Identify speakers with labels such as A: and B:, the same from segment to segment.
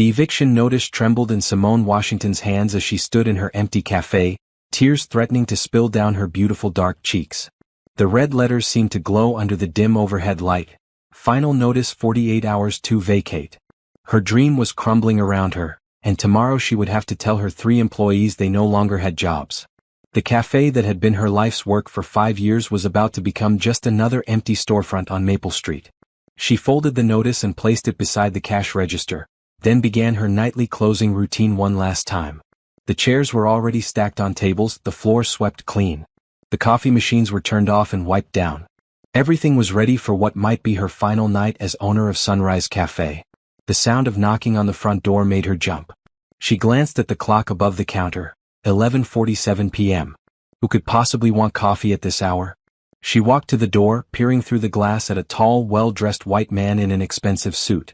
A: The eviction notice trembled in Simone Washington's hands as she stood in her empty cafe, tears threatening to spill down her beautiful dark cheeks. The red letters seemed to glow under the dim overhead light. Final notice: 48 hours to vacate. Her dream was crumbling around her, and tomorrow she would have to tell her 3 employees they no longer had jobs. The cafe that had been her life's work for 5 years was about to become just another empty storefront on Maple Street. She folded the notice and placed it beside the cash register, then began her nightly closing routine one last time. The chairs were already stacked on tables, the floor swept clean. The coffee machines were turned off and wiped down. Everything was ready for what might be her final night as owner of Sunrise Café. The sound of knocking on the front door made her jump. She glanced at the clock above the counter, 11:47 p.m. Who could possibly want coffee at this hour? She walked to the door, peering through the glass at a tall, well-dressed white man in an expensive suit.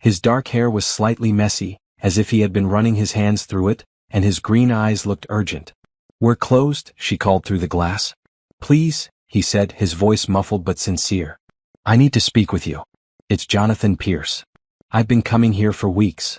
A: His dark hair was slightly messy, as if he had been running his hands through it, and his green eyes looked urgent. "We're closed," she called through the glass. "Please," he said, his voice muffled but sincere. "I need to speak with you. It's Jonathan Pierce. I've been coming here for weeks."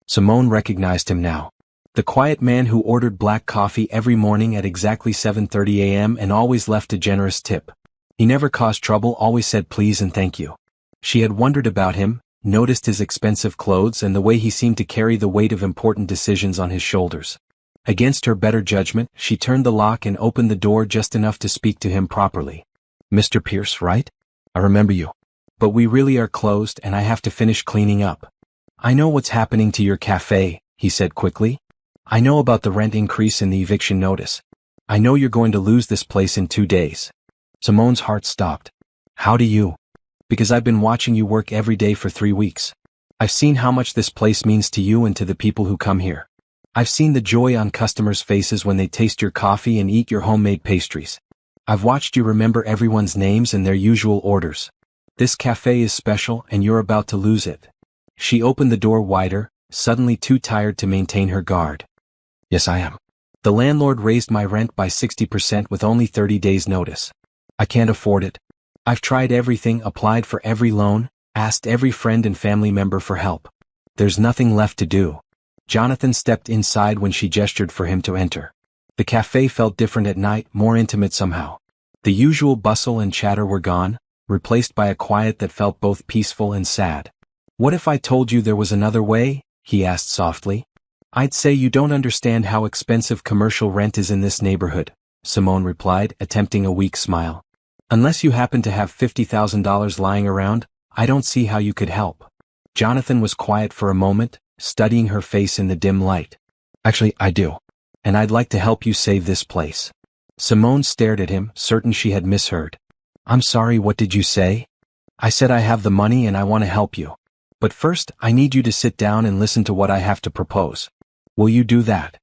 A: Simone recognized him now. The quiet man who ordered black coffee every morning at exactly 7:30 a.m. and always left a generous tip. He never caused trouble, always said please and thank you. She had wondered about him, noticed his expensive clothes and the way he seemed to carry the weight of important decisions on his shoulders. Against her better judgment, she turned the lock and opened the door just enough to speak to him properly. "Mr. Pierce, right? I remember you. But we really are closed and I have to finish cleaning up." "I know what's happening to your cafe," he said quickly. "I know about the rent increase in the eviction notice. I know you're going to lose this place in 2 days." Simone's heart stopped. "How do you?" "Because I've been watching you work every day for 3 weeks. I've seen how much this place means to you and to the people who come here. I've seen the joy on customers' faces when they taste your coffee and eat your homemade pastries. I've watched you remember everyone's names and their usual orders. This cafe is special and you're about to lose it." She opened the door wider, suddenly too tired to maintain her guard. "Yes, I am. The landlord raised my rent by 60% with only 30 days notice. I can't afford it. I've tried everything, applied for every loan, asked every friend and family member for help. There's nothing left to do." Jonathan stepped inside when she gestured for him to enter. The cafe felt different at night, more intimate somehow. The usual bustle and chatter were gone, replaced by a quiet that felt both peaceful and sad. "What if I told you there was another way?" he asked softly. "I'd say you don't understand how expensive commercial rent is in this neighborhood," Simone replied, attempting a weak smile. "Unless you happen to have $50,000 lying around, I don't see how you could help." Jonathan was quiet for a moment, studying her face in the dim light. "Actually, I do. And I'd like to help you save this place." Simone stared at him, certain she had misheard. "I'm sorry, what did you say?" "I said I have the money and I want to help you. But first, I need you to sit down and listen to what I have to propose. Will you do that?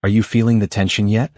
A: Are you feeling the tension yet?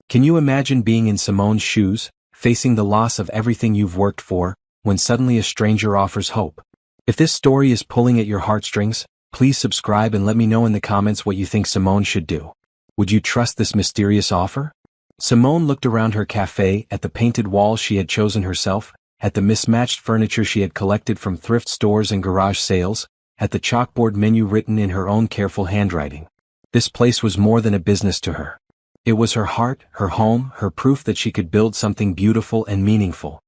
A: Can you imagine being in Simone's shoes, facing the loss of everything you've worked for, when suddenly a stranger offers hope? If this story is pulling at your heartstrings, please subscribe and let me know in the comments what you think Simone should do. Would you trust this mysterious offer? Simone looked around her cafe, at the painted walls she had chosen herself, at the mismatched furniture she had collected from thrift stores and garage sales, at the chalkboard menu written in her own careful handwriting. This place was more than a business to her. It was her heart, her home, her proof that she could build something beautiful and meaningful.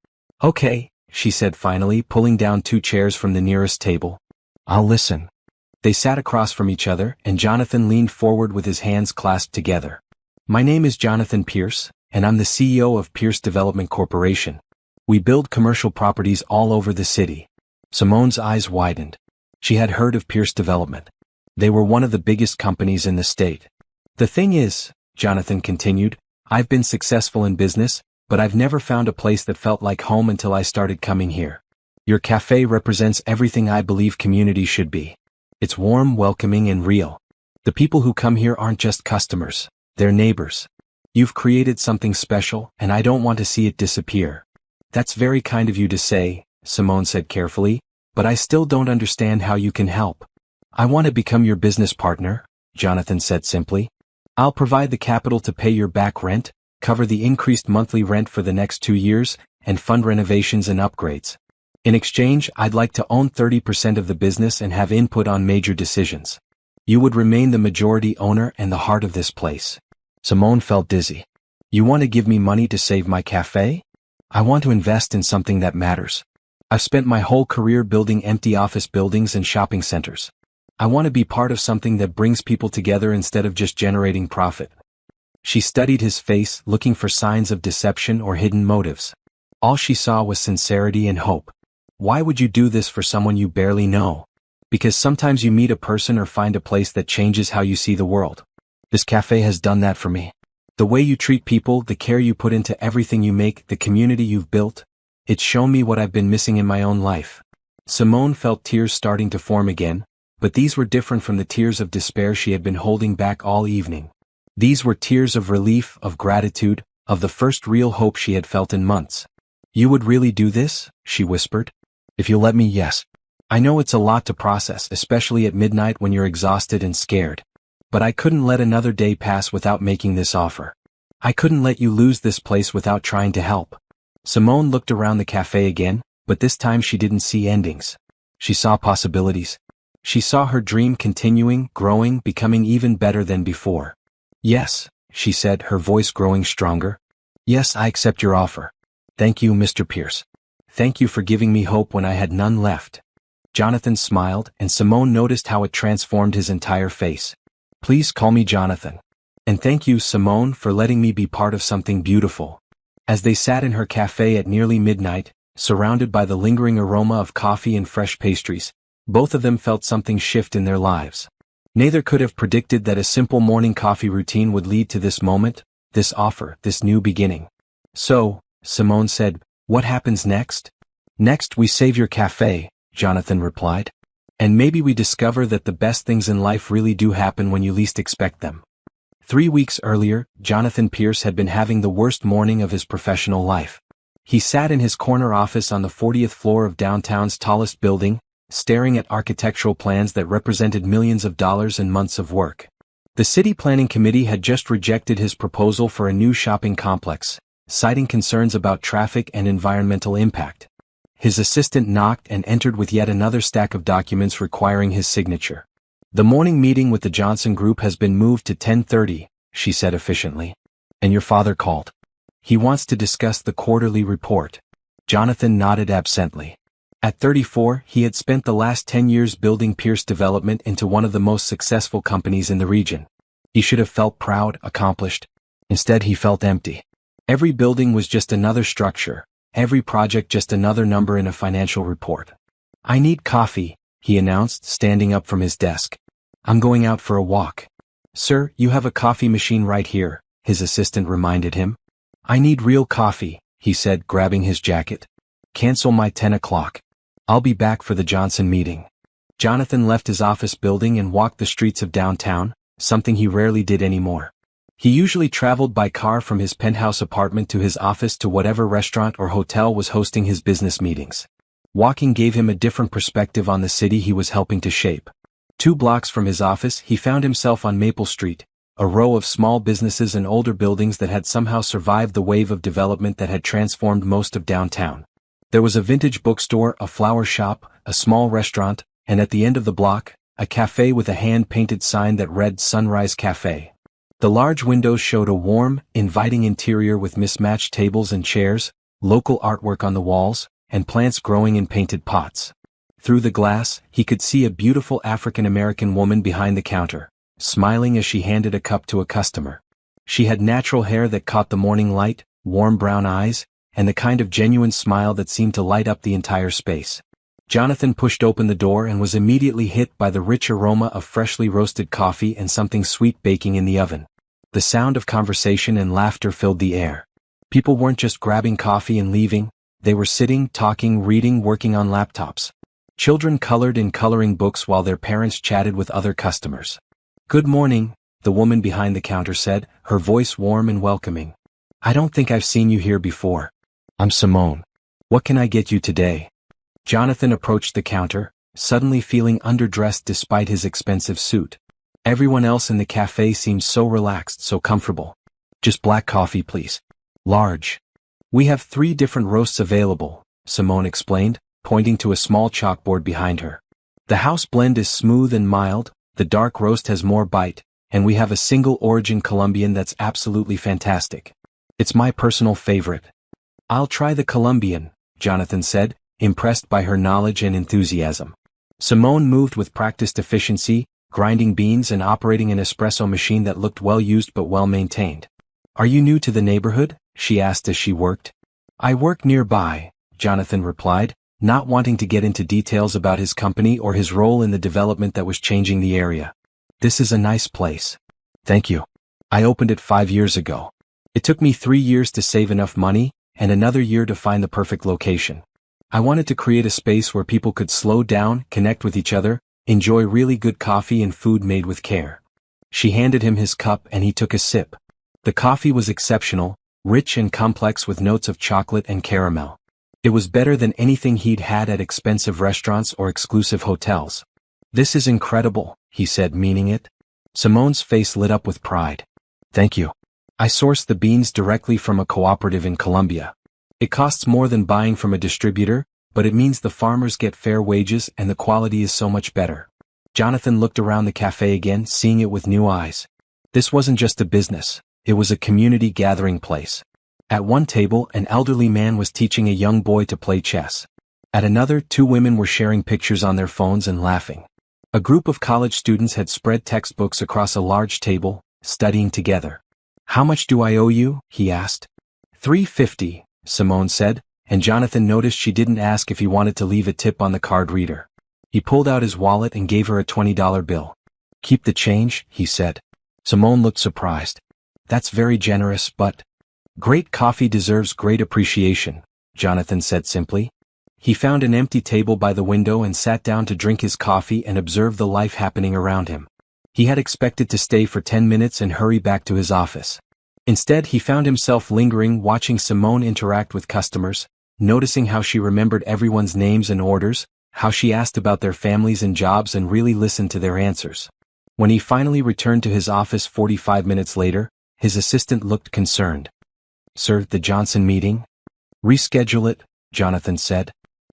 A: "Okay," she said finally, pulling down 2 chairs from the nearest table. "I'll listen." They sat across from each other, and Jonathan leaned forward with his hands clasped together. "My name is Jonathan Pierce, and I'm the CEO of Pierce Development Corporation. We build commercial properties all over the city." Simone's eyes widened. She had heard of Pierce Development. They were one of the biggest companies in the state. "The thing is," Jonathan continued, "I've been successful in business, but I've never found a place that felt like home until I started coming here. Your cafe represents everything I believe community should be. It's warm, welcoming, and real. The people who come here aren't just customers, they're neighbors. You've created something special, and I don't want to see it disappear." "That's very kind of you to say," Simone said carefully, "but I still don't understand how you can help." "I want to become your business partner," Jonathan said simply. "I'll provide the capital to pay your back rent, cover the increased monthly rent for the next 2 years, and fund renovations and upgrades. In exchange, I'd like to own 30% of the business and have input on major decisions. You would remain the majority owner and the heart of this place. Simone felt dizzy. You want to give me money to save my cafe? I want to invest in something that matters. I've spent my whole career building empty office buildings and shopping centers. I want to be part of something that brings people together instead of just generating profit. She studied his face, looking for signs of deception or hidden motives. All she saw was sincerity and hope. Why would you do this for someone you barely know? Because sometimes you meet a person or find a place that changes how you see the world. This cafe has done that for me. The way you treat people, the care you put into everything you make, the community you've built, it's shown me what I've been missing in my own life. Simone felt tears starting to form again, but these were different from the tears of despair she had been holding back all evening. These were tears of relief, of gratitude, of the first real hope she had felt in months. You would really do this? She whispered. If you'll let me, yes. I know it's a lot to process, especially at midnight when you're exhausted and scared. But I couldn't let another day pass without making this offer. I couldn't let you lose this place without trying to help. Simone looked around the cafe again, but this time she didn't see endings. She saw possibilities. She saw her dream continuing, growing, becoming even better than before. Yes, she said, her voice growing stronger. Yes, I accept your offer. Thank you, Mr. Pierce. Thank you for giving me hope when I had none left. Jonathan smiled, and Simone noticed how it transformed his entire face. Please call me Jonathan. And thank you, Simone, for letting me be part of something beautiful. As they sat in her cafe at nearly midnight, surrounded by the lingering aroma of coffee and fresh pastries, both of them felt something shift in their lives. Neither could have predicted that a simple morning coffee routine would lead to this moment, this offer, this new beginning. So, Simone said, what happens next? Next we save your cafe, Jonathan replied. And maybe we discover that the best things in life really do happen when you least expect them. 3 weeks earlier, Jonathan Pierce had been having the worst morning of his professional life. He sat in his corner office on the 40th floor of downtown's tallest building, staring at architectural plans that represented millions of dollars and months of work. The city planning committee had just rejected his proposal for a new shopping complex, citing concerns about traffic and environmental impact. His assistant knocked and entered with yet another stack of documents requiring his signature. The morning meeting with the Johnson Group has been moved to 10:30, she said efficiently. And your father called. He wants to discuss the quarterly report. Jonathan nodded absently. At 34, he had spent the last 10 years building Pierce Development into one of the most successful companies in the region. He should have felt proud, accomplished. Instead, he felt empty. Every building was just another structure, every project just another number in a financial report. I need coffee, he announced, standing up from his desk. I'm going out for a walk. Sir, you have a coffee machine right here, his assistant reminded him. I need real coffee, he said, grabbing his jacket. Cancel my 10 o'clock. I'll be back for the Johnson meeting. Jonathan left his office building and walked the streets of downtown, something he rarely did anymore. He usually traveled by car from his penthouse apartment to his office to whatever restaurant or hotel was hosting his business meetings. Walking gave him a different perspective on the city he was helping to shape. 2 blocks from his office, he found himself on Maple Street, a row of small businesses and older buildings that had somehow survived the wave of development that had transformed most of downtown. There was a vintage bookstore, a flower shop, a small restaurant, and at the end of the block, a cafe with a hand-painted sign that read Sunrise Café. The large windows showed a warm, inviting interior with mismatched tables and chairs, local artwork on the walls, and plants growing in painted pots. Through the glass, he could see a beautiful African-American woman behind the counter, smiling as she handed a cup to a customer. She had natural hair that caught the morning light, warm brown eyes, and the kind of genuine smile that seemed to light up the entire space. Jonathan pushed open the door and was immediately hit by the rich aroma of freshly roasted coffee and something sweet baking in the oven. The sound of conversation and laughter filled the air. People weren't just grabbing coffee and leaving, they were sitting, talking, reading, working on laptops. Children colored in coloring books while their parents chatted with other customers. Good morning, the woman behind the counter said, her voice warm and welcoming. I don't think I've seen you here before. I'm Simone. What can I get you today? Jonathan approached the counter, suddenly feeling underdressed despite his expensive suit. Everyone else in the cafe seemed so relaxed, so comfortable. Just black coffee, please. Large. We have 3 different roasts available, Simone explained, pointing to a small chalkboard behind her. The house blend is smooth and mild, The dark roast has more bite, and we have a single origin Colombian that's absolutely fantastic. It's my personal favorite. I'll try the Colombian, Jonathan said, impressed by her knowledge and enthusiasm. Simone moved with practiced efficiency, grinding beans and operating an espresso machine that looked well used but well maintained. Are you new to the neighborhood? She asked as she worked. I work nearby, Jonathan replied, not wanting to get into details about his company or his role in the development that was changing the area. This is a nice place. Thank you. I opened it 5 years ago. It took me 3 years to save enough money, and another year to find the perfect location. I wanted to create a space where people could slow down, connect with each other, enjoy really good coffee and food made with care. She handed him his cup and he took a sip. The coffee was exceptional, rich and complex with notes of chocolate and caramel. It was better than anything he'd had at expensive restaurants or exclusive hotels. This is incredible, he said, meaning it. Simone's face lit up with pride. Thank you. I sourced the beans directly from a cooperative in Colombia. It costs more than buying from a distributor, but it means the farmers get fair wages and the quality is so much better. Jonathan looked around the cafe again, seeing it with new eyes. This wasn't just a business, it was a community gathering place. At one table, an elderly man was teaching a young boy to play chess. At another, 2 women were sharing pictures on their phones and laughing. A group of college students had spread textbooks across a large table, studying together. How much do I owe you? He asked. $3.50, Simone said, and Jonathan noticed she didn't ask if he wanted to leave a tip on the card reader. He pulled out his wallet and gave her a $20 bill. Keep the change, he said. Simone looked surprised. That's very generous, but... Great coffee deserves great appreciation, Jonathan said simply. He found an empty table by the window and sat down to drink his coffee and observe the life happening around him. He had expected to stay for 10 minutes and hurry back to his office. Instead, he found himself lingering, watching Simone interact with customers, noticing how she remembered everyone's names and orders, how she asked about their families and jobs and really listened to their answers. When he finally returned to his office 45 minutes later, his assistant looked concerned. Sir, the Johnson meeting? Reschedule it, Jonathan said.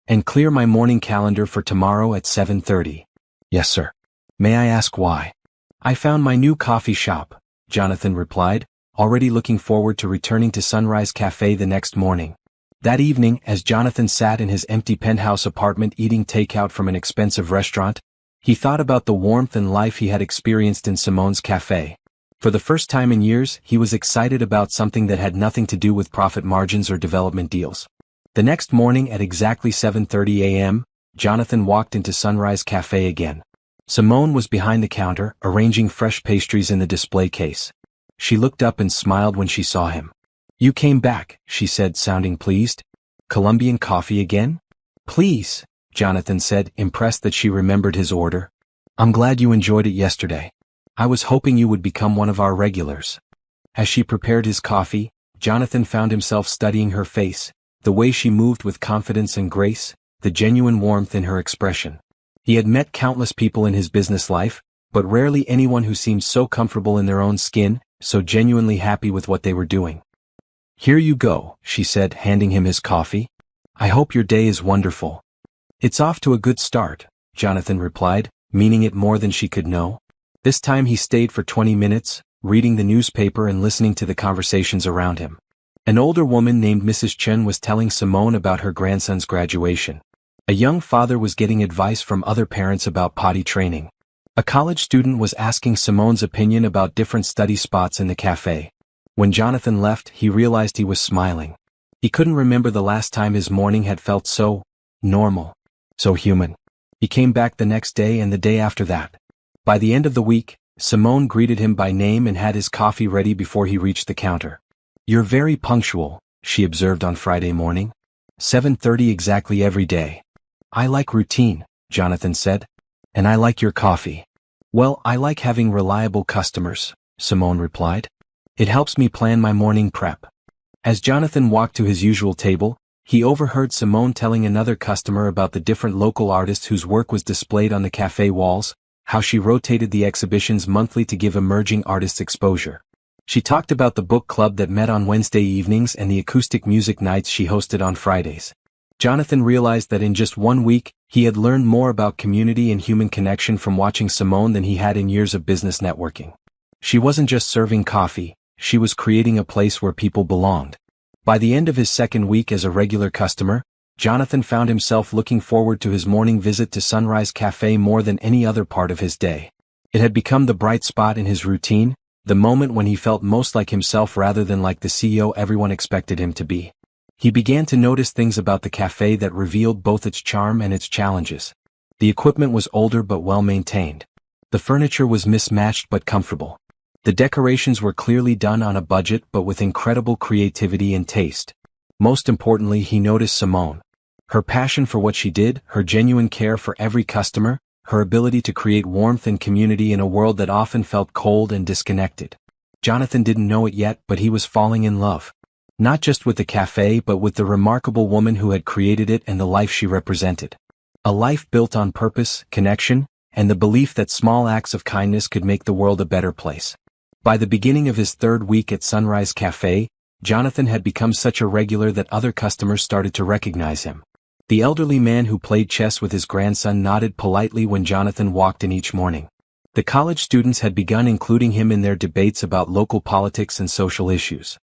A: And clear my morning calendar for tomorrow at 7:30. Yes, sir. May I ask why? I found my new coffee shop, Jonathan replied, already looking forward to returning to Sunrise Café the next morning. That evening, as Jonathan sat in his empty penthouse apartment eating takeout from an expensive restaurant, he thought about the warmth and life he had experienced in Simone's cafe. For the first time in years, he was excited about something that had nothing to do with profit margins or development deals. The next morning at exactly 7:30 a.m., Jonathan walked into Sunrise Café again. Simone was behind the counter, arranging fresh pastries in the display case. She looked up and smiled when she saw him. You came back, she said, sounding pleased. Colombian coffee again? Please, Jonathan said, impressed that she remembered his order. I'm glad you enjoyed it yesterday. I was hoping you would become one of our regulars. As she prepared his coffee, Jonathan found himself studying her face, the way she moved with confidence and grace, the genuine warmth in her expression. He had met countless people in his business life, but rarely anyone who seemed so comfortable in their own skin, so genuinely happy with what they were doing. Here you go, she said, handing him his coffee. I hope your day is wonderful. It's off to a good start, Jonathan replied, meaning it more than she could know. This time he stayed for 20 minutes, reading the newspaper and listening to the conversations around him. An older woman named Mrs. Chen was telling Simone about her grandson's graduation. A young father was getting advice from other parents about potty training. A college student was asking Simone's opinion about different study spots in the cafe. When Jonathan left, he realized he was smiling. He couldn't remember the last time his morning had felt so normal, so human. He came back the next day and the day after that. By the end of the week, Simone greeted him by name and had his coffee ready before he reached the counter. You're very punctual, she observed on Friday morning. 7:30 exactly every day. I like routine, Jonathan said. And I like your coffee. Well, I like having reliable customers, Simone replied. It helps me plan my morning prep. As Jonathan walked to his usual table, he overheard Simone telling another customer about the different local artists whose work was displayed on the cafe walls, how she rotated the exhibitions monthly to give emerging artists exposure. She talked about the book club that met on Wednesday evenings and the acoustic music nights she hosted on Fridays. Jonathan realized that in just 1 week, he had learned more about community and human connection from watching Simone than he had in years of business networking. She wasn't just serving coffee, she was creating a place where people belonged. By the end of his second week as a regular customer, Jonathan found himself looking forward to his morning visit to Sunrise Café more than any other part of his day. It had become the bright spot in his routine, the moment when he felt most like himself rather than like the CEO everyone expected him to be. He began to notice things about the cafe that revealed both its charm and its challenges. The equipment was older but well maintained. The furniture was mismatched but comfortable. The decorations were clearly done on a budget but with incredible creativity and taste. Most importantly, he noticed Simone. Her passion for what she did, her genuine care for every customer, her ability to create warmth and community in a world that often felt cold and disconnected. Jonathan didn't know it yet, but he was falling in love. Not just with the cafe but with the remarkable woman who had created it and the life she represented. A life built on purpose, connection, and the belief that small acts of kindness could make the world a better place. By the beginning of his third week at Sunrise Café, Jonathan had become such a regular that other customers started to recognize him. The elderly man who played chess with his grandson nodded politely when Jonathan walked in each morning. The college students had begun including him in their debates about local politics and social issues.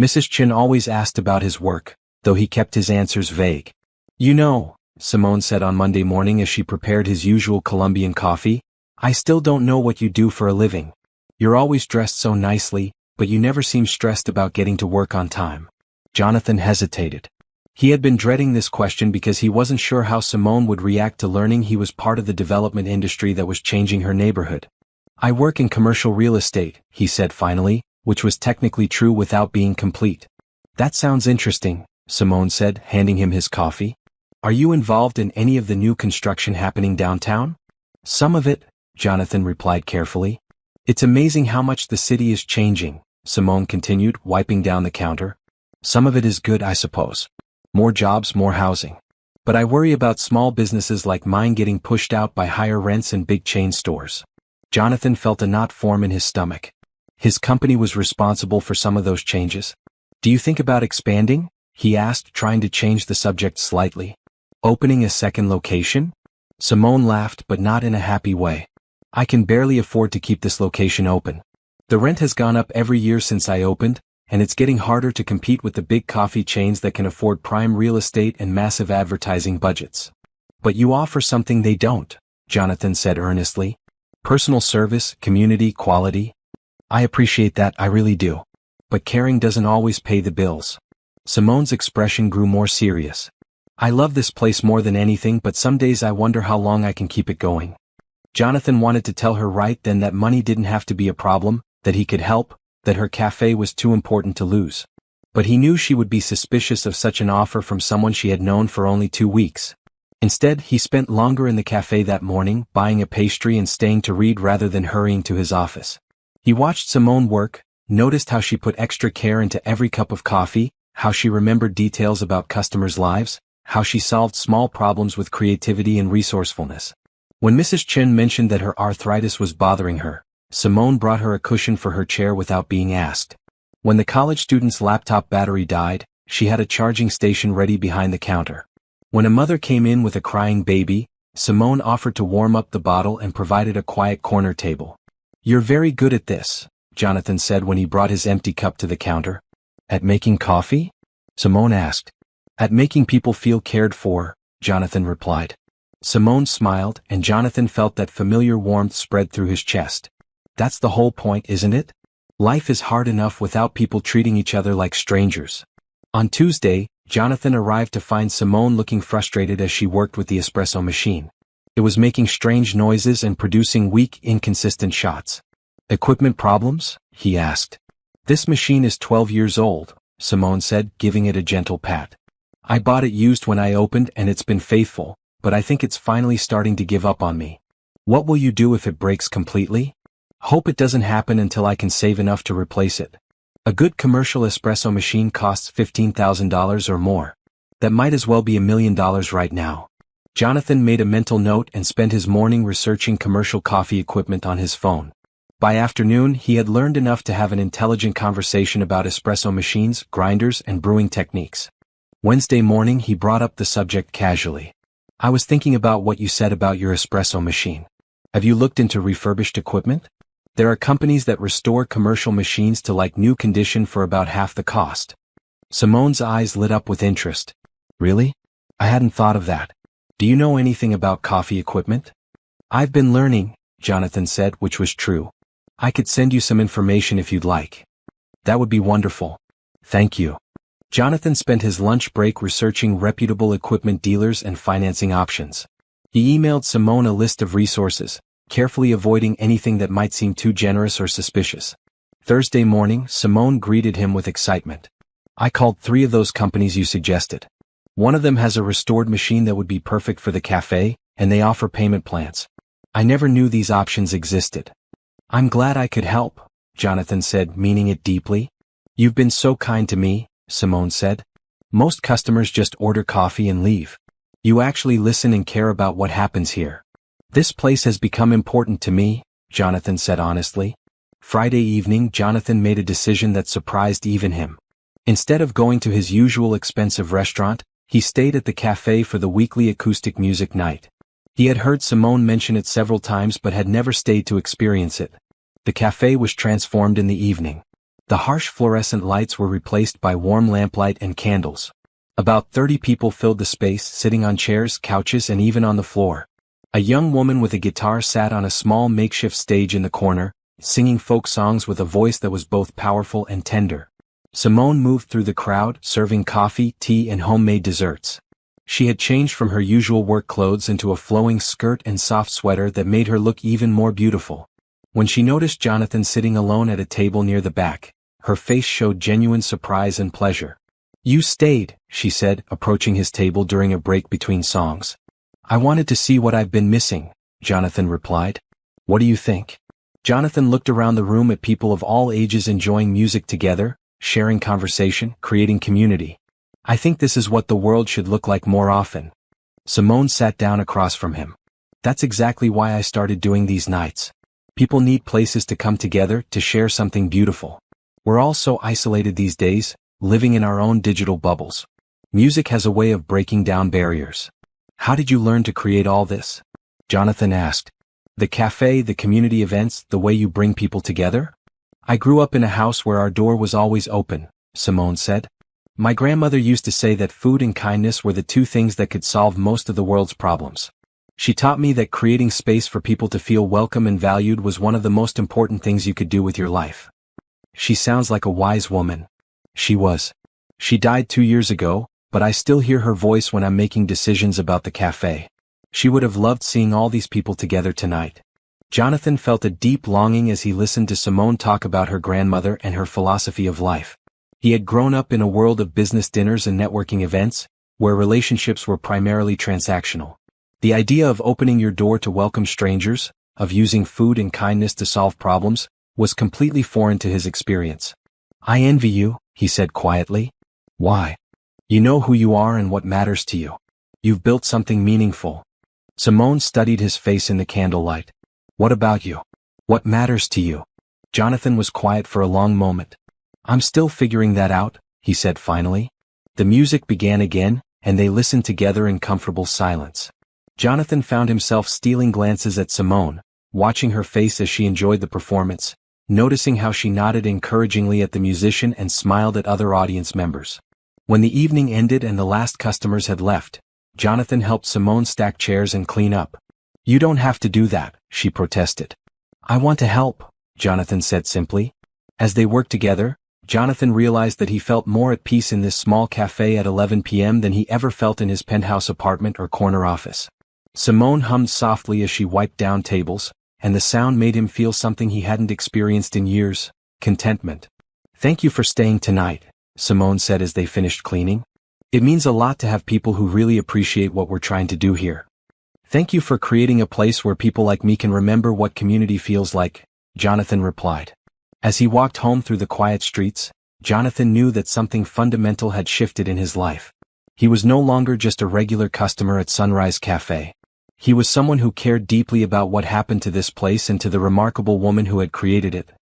A: Mrs. Chin always asked about his work, though he kept his answers vague. "You know," Simone said on Monday morning as she prepared his usual Colombian coffee, "I still don't know what you do for a living. You're always dressed so nicely, but you never seem stressed about getting to work on time." Jonathan hesitated. He had been dreading this question because he wasn't sure how Simone would react to learning he was part of the development industry that was changing her neighborhood. "I work in commercial real estate," he said finally, which was technically true without being complete. "That sounds interesting," Simone said, handing him his coffee. "Are you involved in any of the new construction happening downtown?" "Some of it," Jonathan replied carefully. "It's amazing how much the city is changing," Simone continued, wiping down the counter. "Some of it is good, I suppose. More jobs, more housing. But I worry about small businesses like mine getting pushed out by higher rents and big chain stores." Jonathan felt a knot form in his stomach. His company was responsible for some of those changes. "Do you think about expanding?" he asked, trying to change the subject slightly. "Opening a second location?" Simone laughed, but not in a happy way. "I can barely afford to keep this location open. The rent has gone up every year since I opened, and it's getting harder to compete with the big coffee chains that can afford prime real estate and massive advertising budgets." "But you offer something they don't," Jonathan said earnestly. "Personal service, community, quality. I appreciate that, I really do. But caring doesn't always pay the bills." Simone's expression grew more serious. "I love this place more than anything, but some days I wonder how long I can keep it going." Jonathan wanted to tell her right then that money didn't have to be a problem, that he could help, that her cafe was too important to lose. But he knew she would be suspicious of such an offer from someone she had known for only 2 weeks. Instead, he spent longer in the cafe that morning, buying a pastry and staying to read rather than hurrying to his office. He watched Simone work, noticed how she put extra care into every cup of coffee, how she remembered details about customers' lives, how she solved small problems with creativity and resourcefulness. When Mrs. Chen mentioned that her arthritis was bothering her, Simone brought her a cushion for her chair without being asked. When the college student's laptop battery died, she had a charging station ready behind the counter. When a mother came in with a crying baby, Simone offered to warm up the bottle and provided a quiet corner table. "You're very good at this," Jonathan said when he brought his empty cup to the counter. "At making coffee?" Simone asked. "At making people feel cared for," Jonathan replied. Simone smiled, and Jonathan felt that familiar warmth spread through his chest. "That's the whole point, isn't it? Life is hard enough without people treating each other like strangers." On Tuesday, Jonathan arrived to find Simone looking frustrated as she worked with the espresso machine. It was making strange noises and producing weak, inconsistent shots. "Equipment problems?" he asked. "This machine is 12 years old," Simone said, giving it a gentle pat. "I bought it used when I opened and it's been faithful, but I think it's finally starting to give up on me." "What will you do if it breaks completely?" "Hope it doesn't happen until I can save enough to replace it. A good commercial espresso machine costs $15,000 or more. That might as well be $1 million right now." Jonathan made a mental note and spent his morning researching commercial coffee equipment on his phone. By afternoon, he had learned enough to have an intelligent conversation about espresso machines, grinders, and brewing techniques. Wednesday morning he brought up the subject casually. I was thinking about what you said about your espresso machine. Have you looked into refurbished equipment? There are companies that restore commercial machines to like new condition for about half the cost. Simone's eyes lit up with interest. Really? I hadn't thought of that. Do you know anything about coffee equipment? I've been learning, Jonathan said, which was true. I could send you some information if you'd like. That would be wonderful. Thank you. Jonathan spent his lunch break researching reputable equipment dealers and financing options. He emailed Simone a list of resources, carefully avoiding anything that might seem too generous or suspicious. Thursday morning, Simone greeted him with excitement. I called 3 of those companies you suggested. One of them has a restored machine that would be perfect for the cafe, and they offer payment plans. I never knew these options existed. I'm glad I could help, Jonathan said, meaning it deeply. You've been so kind to me, Simone said. Most customers just order coffee and leave. You actually listen and care about what happens here. This place has become important to me, Jonathan said honestly. Friday evening, Jonathan made a decision that surprised even him. Instead of going to his usual expensive restaurant, he stayed at the cafe for the weekly acoustic music night. He had heard Simone mention it several times but had never stayed to experience it. The cafe was transformed in the evening. The harsh fluorescent lights were replaced by warm lamplight and candles. About 30 people filled the space, sitting on chairs, couches, and even on the floor. A young woman with a guitar sat on a small makeshift stage in the corner, singing folk songs with a voice that was both powerful and tender. Simone moved through the crowd, serving coffee, tea, and homemade desserts. She had changed from her usual work clothes into a flowing skirt and soft sweater that made her look even more beautiful. When she noticed Jonathan sitting alone at a table near the back, her face showed genuine surprise and pleasure. You stayed, she said, approaching his table during a break between songs. I wanted to see what I've been missing, Jonathan replied. What do you think? Jonathan looked around the room at people of all ages enjoying music together, sharing conversation, creating community. I think this is what the world should look like more often. Simone sat down across from him. That's exactly why I started doing these nights. People need places to come together, to share something beautiful. We're all so isolated these days, living in our own digital bubbles. Music has a way of breaking down barriers. How did you learn to create all this? Jonathan asked. The cafe, the community events, the way you bring people together? I grew up in a house where our door was always open, Simone said. My grandmother used to say that food and kindness were the 2 things that could solve most of the world's problems. She taught me that creating space for people to feel welcome and valued was one of the most important things you could do with your life. She sounds like a wise woman. She was. She died 2 years ago, but I still hear her voice when I'm making decisions about the cafe. She would have loved seeing all these people together tonight. Jonathan felt a deep longing as he listened to Simone talk about her grandmother and her philosophy of life. He had grown up in a world of business dinners and networking events, where relationships were primarily transactional. The idea of opening your door to welcome strangers, of using food and kindness to solve problems, was completely foreign to his experience. I envy you, he said quietly. Why? You know who you are and what matters to you. You've built something meaningful. Simone studied his face in the candlelight. What about you? What matters to you? Jonathan was quiet for a long moment. I'm still figuring that out, he said finally. The music began again, and they listened together in comfortable silence. Jonathan found himself stealing glances at Simone, watching her face as she enjoyed the performance, noticing how she nodded encouragingly at the musician and smiled at other audience members. When the evening ended and the last customers had left, Jonathan helped Simone stack chairs and clean up. You don't have to do that, she protested. I want to help, Jonathan said simply. As they worked together, Jonathan realized that he felt more at peace in this small cafe at 11 p.m. than he ever felt in his penthouse apartment or corner office. Simone hummed softly as she wiped down tables, and the sound made him feel something he hadn't experienced in years, contentment. Thank you for staying tonight, Simone said as they finished cleaning. It means a lot to have people who really appreciate what we're trying to do here. Thank you for creating a place where people like me can remember what community feels like, Jonathan replied. As he walked home through the quiet streets, Jonathan knew that something fundamental had shifted in his life. He was no longer just a regular customer at Sunrise Café. He was someone who cared deeply about what happened to this place and to the remarkable woman who had created it.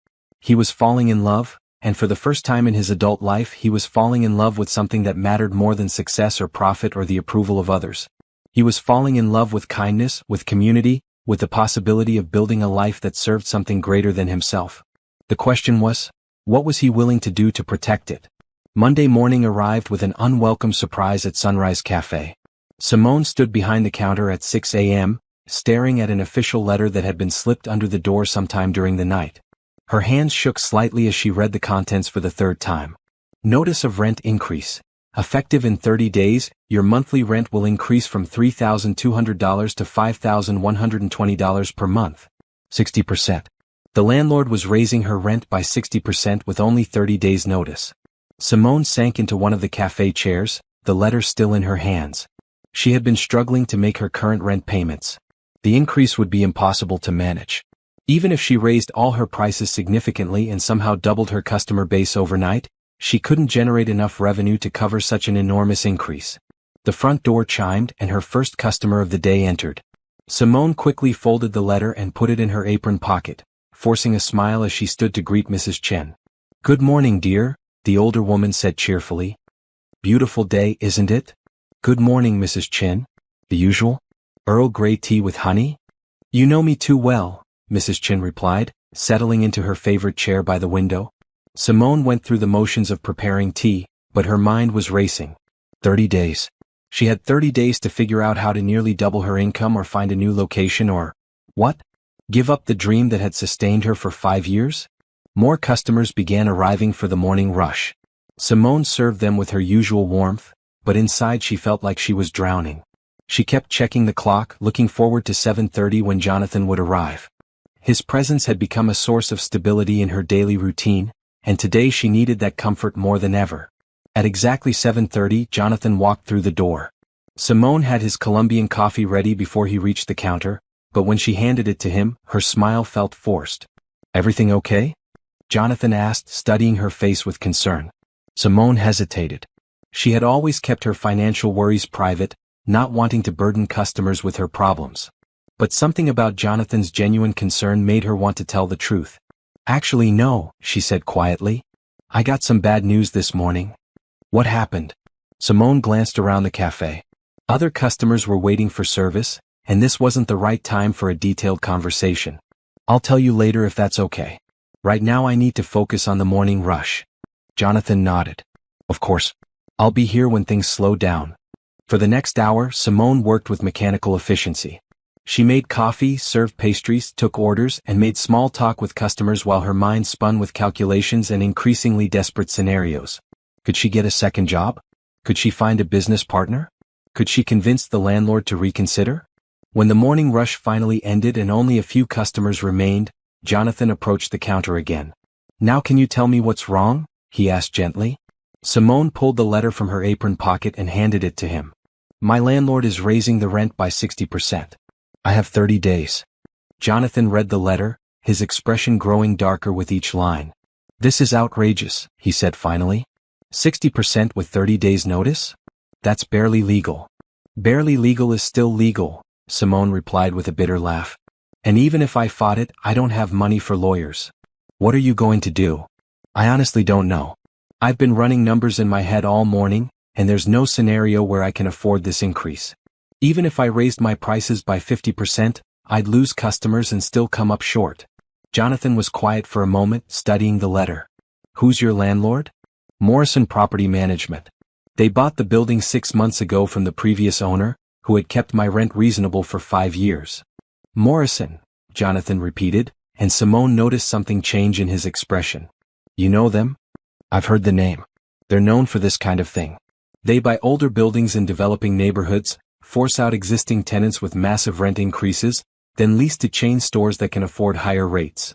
A: He was falling in love, and for the first time in his adult life he was falling in love with something that mattered more than success or profit or the approval of others. He was falling in love with kindness, with community, with the possibility of building a life that served something greater than himself. The question was, what was he willing to do to protect it? Monday morning arrived with an unwelcome surprise at Sunrise Café. Simone stood behind the counter at 6 a.m., staring at an official letter that had been slipped under the door sometime during the night. Her hands shook slightly as she read the contents for the third time. Notice of rent increase. Effective in 30 days, your monthly rent will increase from $3,200 to $5,120 per month. 60%. The landlord was raising her rent by 60% with only 30 days' notice. Simone sank into one of the cafe chairs, the letter still in her hands. She had been struggling to make her current rent payments. The increase would be impossible to manage. Even if she raised all her prices significantly and somehow doubled her customer base overnight, she couldn't generate enough revenue to cover such an enormous increase. The front door chimed and her first customer of the day entered. Simone quickly folded the letter and put it in her apron pocket, forcing a smile as she stood to greet Mrs. Chen. "Good morning, dear," the older woman said cheerfully. "Beautiful day, isn't it?" "Good morning, Mrs. Chen." "The usual? Earl Grey tea with honey?" "You know me too well," Mrs. Chen replied, settling into her favorite chair by the window. Simone went through the motions of preparing tea, but her mind was racing. 30 days. She had 30 days to figure out how to nearly double her income or find a new location or, what? Give up the dream that had sustained her for 5 years? More customers began arriving for the morning rush. Simone served them with her usual warmth, but inside she felt like she was drowning. She kept checking the clock, looking forward to 7:30 when Jonathan would arrive. His presence had become a source of stability in her daily routine, and today she needed that comfort more than ever. At exactly 7:30, Jonathan walked through the door. Simone had his Colombian coffee ready before he reached the counter, but when she handed it to him, her smile felt forced. "Everything okay?" Jonathan asked, studying her face with concern. Simone hesitated. She had always kept her financial worries private, not wanting to burden customers with her problems. But something about Jonathan's genuine concern made her want to tell the truth. "Actually no," she said quietly. "I got some bad news this morning." "What happened?" Simone glanced around the cafe. Other customers were waiting for service, and this wasn't the right time for a detailed conversation. "I'll tell you later if that's okay. Right now I need to focus on the morning rush." Jonathan nodded. "Of course. I'll be here when things slow down." For the next hour, Simone worked with mechanical efficiency. She made coffee, served pastries, took orders, and made small talk with customers while her mind spun with calculations and increasingly desperate scenarios. Could she get a second job? Could she find a business partner? Could she convince the landlord to reconsider? When the morning rush finally ended and only a few customers remained, Jonathan approached the counter again. "Now can you tell me what's wrong?" he asked gently. Simone pulled the letter from her apron pocket and handed it to him. "My landlord is raising the rent by 60%. I have 30 days. Jonathan read the letter, his expression growing darker with each line. "This is outrageous," he said finally. 60% with 30 days notice? That's barely legal." "Barely legal is still legal," Simone replied with a bitter laugh. "And even if I fought it, I don't have money for lawyers." "What are you going to do?" "I honestly don't know. I've been running numbers in my head all morning, and there's no scenario where I can afford this increase. Even if I raised my prices by 50%, I'd lose customers and still come up short." Jonathan was quiet for a moment, studying the letter. "Who's your landlord?" "Morrison Property Management. They bought the building 6 months ago from the previous owner, who had kept my rent reasonable for 5 years. "Morrison," Jonathan repeated, and Simone noticed something change in his expression. "You know them?" "I've heard the name. They're known for this kind of thing. They buy older buildings in developing neighborhoods, force out existing tenants with massive rent increases, then lease to chain stores that can afford higher rates."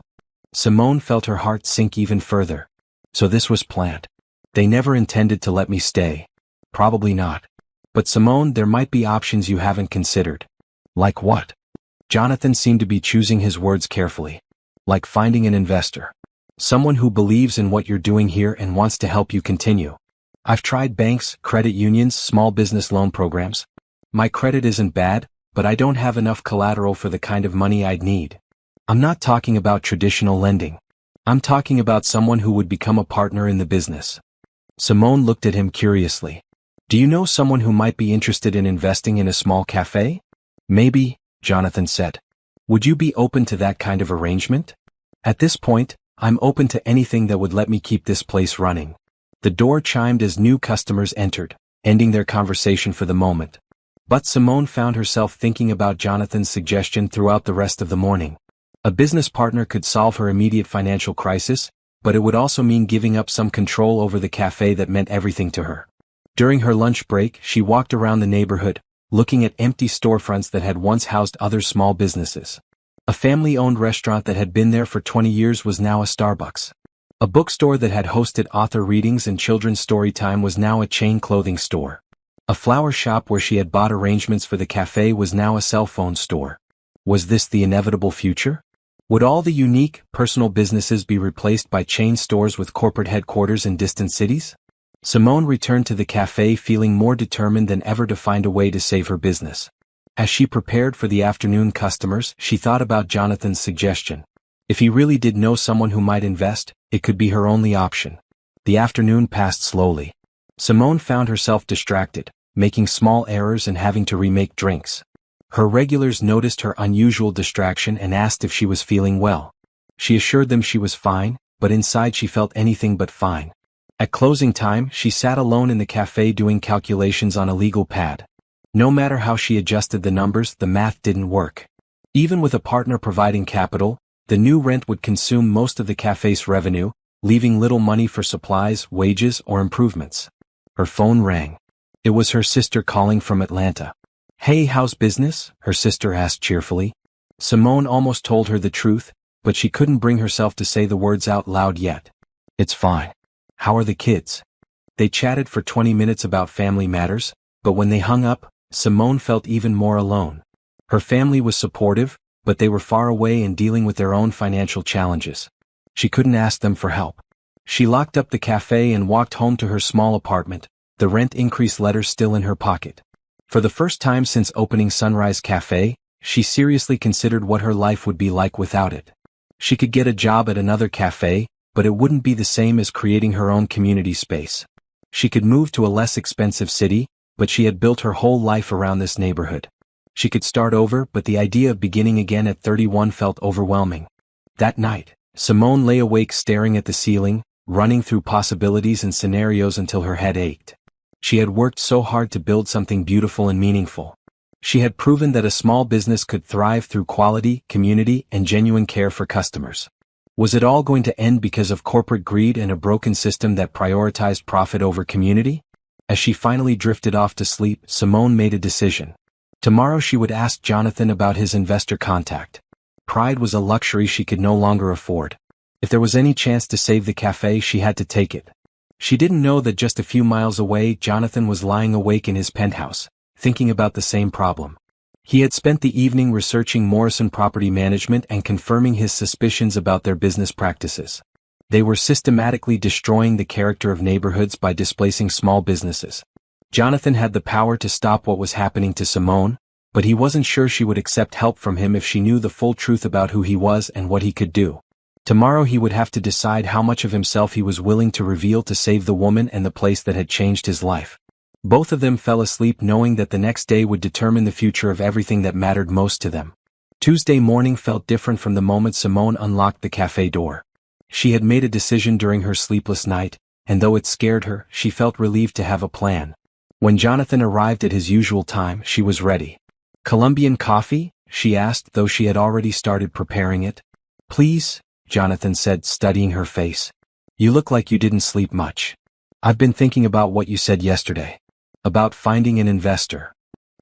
A: Simone felt her heart sink even further. So this was planned. They never intended to let me stay. Probably not. But Simone, there might be options you haven't considered. Like what? Jonathan seemed to be choosing his words carefully. Like finding an investor. Someone who believes in what you're doing here and wants to help you continue. I've tried banks, credit unions, small business loan programs. My credit isn't bad, but I don't have enough collateral for the kind of money I'd need. I'm not talking about traditional lending. I'm talking about someone who would become a partner in the business. Simone looked at him curiously. Do you know someone who might be interested in investing in a small cafe? Maybe, Jonathan said. Would you be open to that kind of arrangement? At this point, I'm open to anything that would let me keep this place running. The door chimed as new customers entered, ending their conversation for the moment. But Simone found herself thinking about Jonathan's suggestion throughout the rest of the morning. A business partner could solve her immediate financial crisis, but it would also mean giving up some control over the cafe that meant everything to her. During her lunch break, she walked around the neighborhood, looking at empty storefronts that had once housed other small businesses. A family-owned restaurant that had been there for 20 years was now a Starbucks. A bookstore that had hosted author readings and children's story time was now a chain clothing store. A flower shop where she had bought arrangements for the cafe was now a cell phone store. Was this the inevitable future? Would all the unique, personal businesses be replaced by chain stores with corporate headquarters in distant cities? Simone returned to the cafe feeling more determined than ever to find a way to save her business. As she prepared for the afternoon customers, she thought about Jonathan's suggestion. If he really did know someone who might invest, it could be her only option. The afternoon passed slowly. Simone found herself distracted, making small errors and having to remake drinks. Her regulars noticed her unusual distraction and asked if she was feeling well. She assured them she was fine, but inside she felt anything but fine. At closing time, she sat alone in the cafe doing calculations on a legal pad. No matter how she adjusted the numbers, the math didn't work. Even with a partner providing capital, the new rent would consume most of the cafe's revenue, leaving little money for supplies, wages, or improvements. Her phone rang. It was her sister calling from Atlanta. Hey, how's business? Her sister asked cheerfully. Simone almost told her the truth, but she couldn't bring herself to say the words out loud yet. It's fine. How are the kids? They chatted for 20 minutes about family matters, but when they hung up, Simone felt even more alone. Her family was supportive, but they were far away and dealing with their own financial challenges. She couldn't ask them for help. She locked up the cafe and walked home to her small apartment, the rent increase letter still in her pocket. For the first time since opening Sunrise Cafe, she seriously considered what her life would be like without it. She could get a job at another cafe, but it wouldn't be the same as creating her own community space. She could move to a less expensive city, but she had built her whole life around this neighborhood. She could start over, but the idea of beginning again at 31 felt overwhelming. That night, Simone lay awake staring at the ceiling, running through possibilities and scenarios until her head ached. She had worked so hard to build something beautiful and meaningful. She had proven that a small business could thrive through quality, community, and genuine care for customers. Was it all going to end because of corporate greed and a broken system that prioritized profit over community? As she finally drifted off to sleep, Simone made a decision. Tomorrow she would ask Jonathan about his investor contact. Pride was a luxury she could no longer afford. If there was any chance to save the cafe, she had to take it. She didn't know that just a few miles away, Jonathan was lying awake in his penthouse, thinking about the same problem. He had spent the evening researching Morrison Property Management and confirming his suspicions about their business practices. They were systematically destroying the character of neighborhoods by displacing small businesses. Jonathan had the power to stop what was happening to Simone, but he wasn't sure she would accept help from him if she knew the full truth about who he was and what he could do. Tomorrow he would have to decide how much of himself he was willing to reveal to save the woman and the place that had changed his life. Both of them fell asleep knowing that the next day would determine the future of everything that mattered most to them. Tuesday morning felt different from the moment Simone unlocked the cafe door. She had made a decision during her sleepless night, and though it scared her, she felt relieved to have a plan. When Jonathan arrived at his usual time, she was ready. Colombian coffee? She asked, though she had already started preparing it. Please, Jonathan said, studying her face. You look like you didn't sleep much. I've been thinking about what you said yesterday. About finding an investor.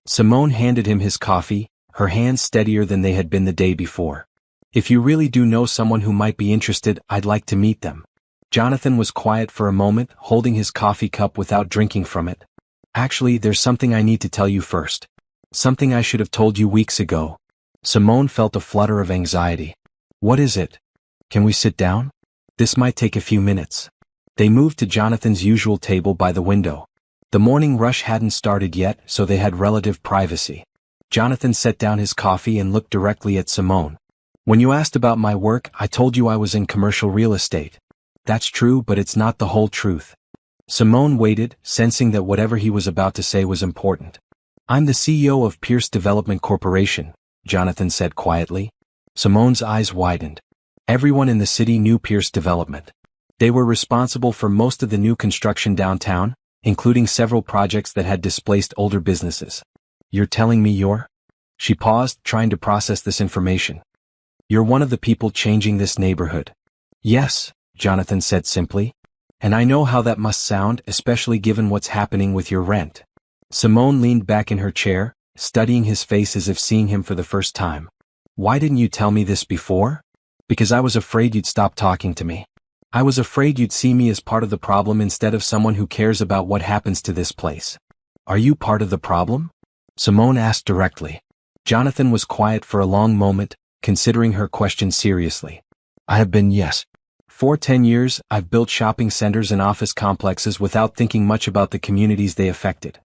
A: Simone handed him his coffee, her hands steadier than they had been the day before. If you really do know someone who might be interested, I'd like to meet them. Jonathan was quiet for a moment, holding his coffee cup without drinking from it. Actually, there's something I need to tell you first. Something I should have told you weeks ago. Simone felt a flutter of anxiety. What is it? Can we sit down? This might take a few minutes. They moved to Jonathan's usual table by the window. The morning rush hadn't started yet, so they had relative privacy. Jonathan set down his coffee and looked directly at Simone. When you asked about my work, I told you I was in commercial real estate. That's true, but it's not the whole truth. Simone waited, sensing that whatever he was about to say was important. I'm the CEO of Pierce Development Corporation, Jonathan said quietly. Simone's eyes widened. Everyone in the city knew Pierce Development. They were responsible for most of the new construction downtown, including several projects that had displaced older businesses. You're telling me you're? She paused, trying to process this information. You're one of the people changing this neighborhood. Yes, Jonathan said simply. And I know how that must sound, especially given what's happening with your rent. Simone leaned back in her chair, studying his face as if seeing him for the first time. Why didn't you tell me this before? Because I was afraid you'd stop talking to me. I was afraid you'd see me as part of the problem instead of someone who cares about what happens to this place. Are you part of the problem? Simone asked directly. Jonathan was quiet for a long moment, considering her question seriously. I have been, yes. For 10 years, I've built shopping centers and office complexes without thinking much about the communities they affected.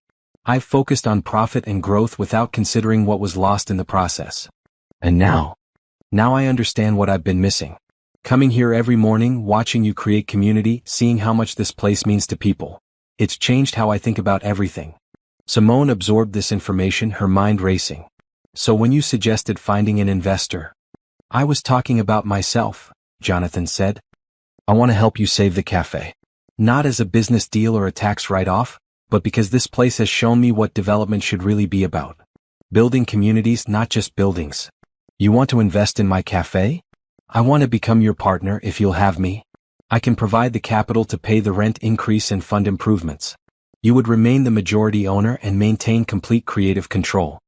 A: I've focused on profit and growth without considering what was lost in the process. And now I understand what I've been missing. Coming here every morning, watching you create community, seeing how much this place means to people. It's changed how I think about everything. Simone absorbed this information, her mind racing. So when you suggested finding an investor, I was talking about myself, Jonathan said. I want to help you save the cafe. Not as a business deal or a tax write-off, but because this place has shown me what development should really be about. Building communities, not just buildings. You want to invest in my cafe? I want to become your partner if you'll have me. I can provide the capital to pay the rent increase and fund improvements. You would remain the majority owner and maintain complete creative control.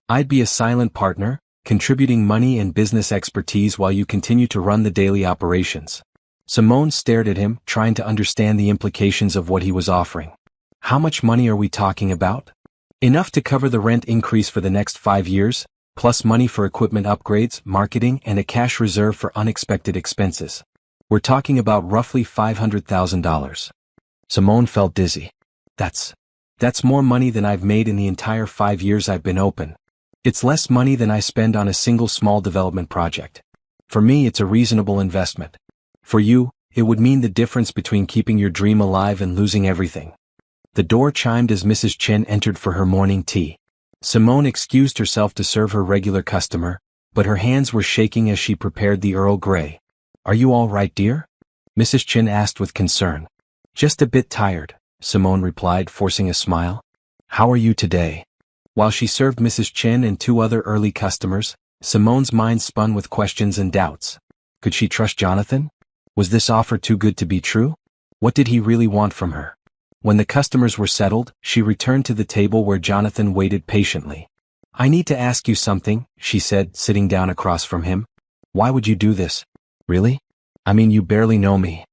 A: I'd be a silent partner, contributing money and business expertise while you continue to run the daily operations. Simone stared at him, trying to understand the implications of what he was offering. How much money are we talking about? Enough to cover the rent increase for the next 5 years, plus money for equipment upgrades, marketing, and a cash reserve for unexpected expenses. We're talking about roughly $500,000. Simone felt dizzy. That's more money than I've made in the entire 5 years I've been open. It's less money than I spend on a single small development project. For me, it's a reasonable investment. For you, it would mean the difference between keeping your dream alive and losing everything. The door chimed as Mrs. Chen entered for her morning tea. Simone excused herself to serve her regular customer, but her hands were shaking as she prepared the Earl Grey. Are you all right, dear? Mrs. Chen asked with concern. Just a bit tired, Simone replied, forcing a smile. How are you today? While she served Mrs. Chen and 2 other early customers, Simone's mind spun with questions and doubts. Could she trust Jonathan? Was this offer too good to be true? What did he really want from her? When the customers were settled, she returned to the table where Jonathan waited patiently. I need to ask you something, she said, sitting down across from him. Why would you do this? Really? I mean, you barely know me.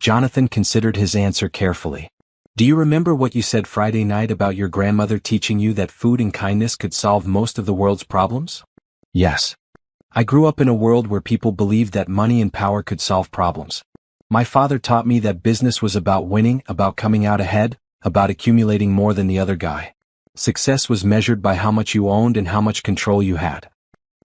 A: Jonathan considered his answer carefully. Do you remember what you said Friday night about your grandmother teaching you that food and kindness could solve most of the world's problems? Yes. I grew up in a world where people believed that money and power could solve problems. My father taught me that business was about winning, about coming out ahead, about accumulating more than the other guy. Success was measured by how much you owned and how much control you had.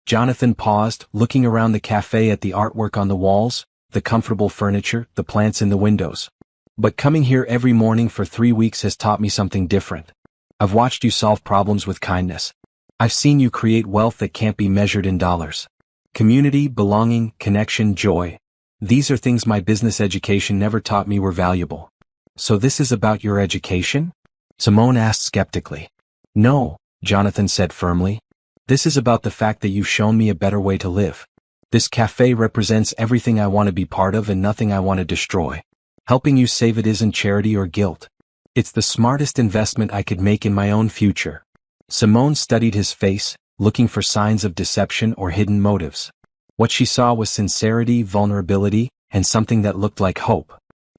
A: Jonathan paused, looking around the cafe at the artwork on the walls, the comfortable furniture, the plants in the windows. But coming here every morning for 3 weeks has taught me something different. I've watched you solve problems with kindness. I've seen you create wealth that can't be measured in dollars. Community, belonging, connection, joy. These are things my business education never taught me were valuable. So this is about your education? Simone asked skeptically. No, Jonathan said firmly. This is about the fact that you've shown me a better way to live. This cafe represents everything I want to be part of and nothing I want to destroy. Helping you save it isn't charity or guilt. It's the smartest investment I could make in my own future. Simone studied his face, looking for signs of deception or hidden motives. What she saw was sincerity, vulnerability, and something that looked like hope.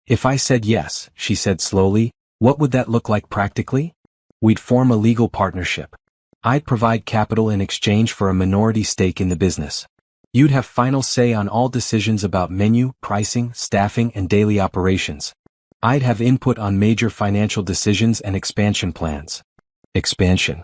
A: If I said yes, she said slowly, what would that look like practically? We'd form a legal partnership. I'd provide capital in exchange for a minority stake in the business. You'd have final say on all decisions about menu, pricing, staffing, and daily operations. I'd have input on major financial decisions and expansion plans. Expansion.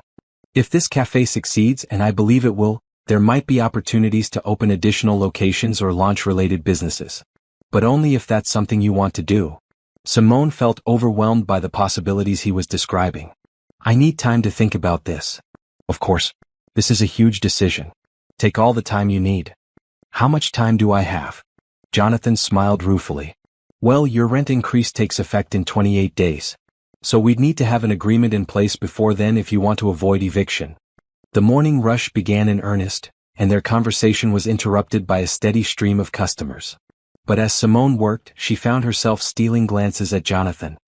A: If this cafe succeeds, and I believe it will, There might be opportunities to open additional locations or launch related businesses. But only if that's something you want to do. Simone felt overwhelmed by the possibilities he was describing. I need time to think about this. Of course. This is a huge decision. Take all the time you need. How much time do I have? Jonathan smiled ruefully. Well, your rent increase takes effect in 28 days. So we'd need to have an agreement in place before then if you want to avoid eviction. The morning rush began in earnest, and their conversation was interrupted by a steady stream of customers. But as Simone worked, she found herself stealing glances at Jonathan.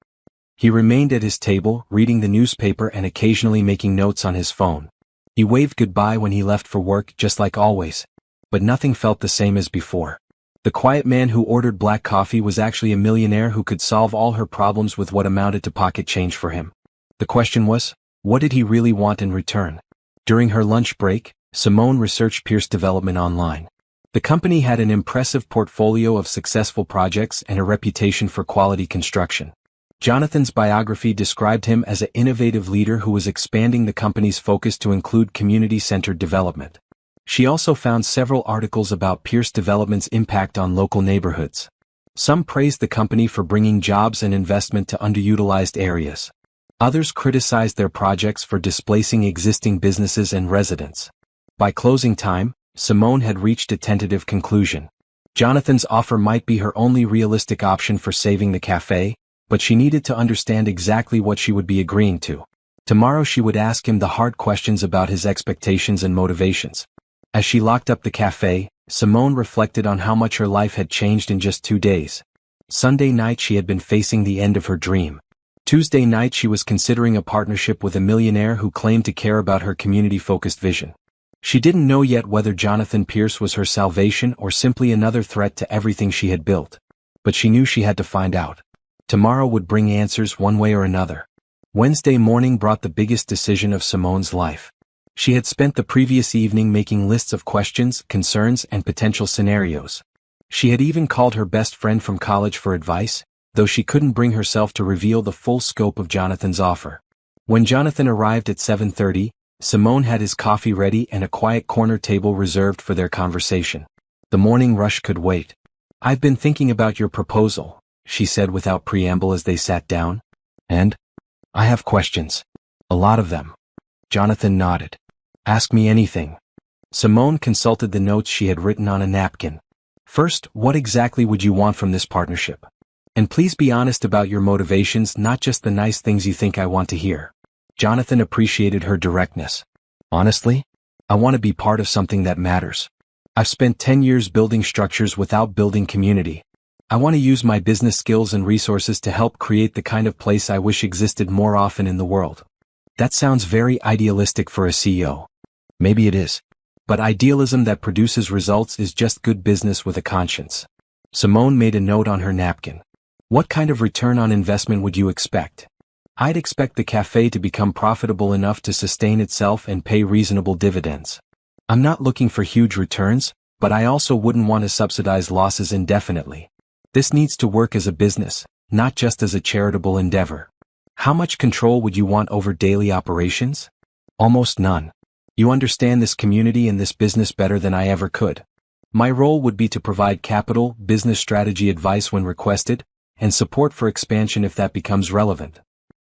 A: He remained at his table, reading the newspaper and occasionally making notes on his phone. He waved goodbye when he left for work, just like always. But nothing felt the same as before. The quiet man who ordered black coffee was actually a millionaire who could solve all her problems with what amounted to pocket change for him. The question was, what did he really want in return? During her lunch break, Simone researched Pierce Development online. The company had an impressive portfolio of successful projects and a reputation for quality construction. Jonathan's biography described him as an innovative leader who was expanding the company's focus to include community-centered development. She also found several articles about Pierce Development's impact on local neighborhoods. Some praised the company for bringing jobs and investment to underutilized areas. Others criticized their projects for displacing existing businesses and residents. By closing time, Simone had reached a tentative conclusion. Jonathan's offer might be her only realistic option for saving the cafe, but she needed to understand exactly what she would be agreeing to. Tomorrow she would ask him the hard questions about his expectations and motivations. As she locked up the cafe, Simone reflected on how much her life had changed in just 2 days. Sunday night she had been facing the end of her dream. Tuesday night she was considering a partnership with a millionaire who claimed to care about her community-focused vision. She didn't know yet whether Jonathan Pierce was her salvation or simply another threat to everything she had built. But she knew she had to find out. Tomorrow would bring answers one way or another. Wednesday morning brought the biggest decision of Simone's life. She had spent the previous evening making lists of questions, concerns, and potential scenarios. She had even called her best friend from college for advice, though she couldn't bring herself to reveal the full scope of Jonathan's offer. When Jonathan arrived at 7:30, Simone had his coffee ready and a quiet corner table reserved for their conversation. The morning rush could wait. I've been thinking about your proposal, she said without preamble as they sat down. And? I have questions. A lot of them. Jonathan nodded. Ask me anything. Simone consulted the notes she had written on a napkin. First, what exactly would you want from this partnership? And please be honest about your motivations, not just the nice things you think I want to hear. Jonathan appreciated her directness. Honestly, I want to be part of something that matters. I've spent 10 years building structures without building community. I want to use my business skills and resources to help create the kind of place I wish existed more often in the world. That sounds very idealistic for a CEO. Maybe it is. But idealism that produces results is just good business with a conscience. Simone made a note on her napkin. What kind of return on investment would you expect? I'd expect the cafe to become profitable enough to sustain itself and pay reasonable dividends. I'm not looking for huge returns, but I also wouldn't want to subsidize losses indefinitely. This needs to work as a business, not just as a charitable endeavor. How much control would you want over daily operations? Almost none. You understand this community and this business better than I ever could. My role would be to provide capital, business strategy advice when requested, and support for expansion if that becomes relevant.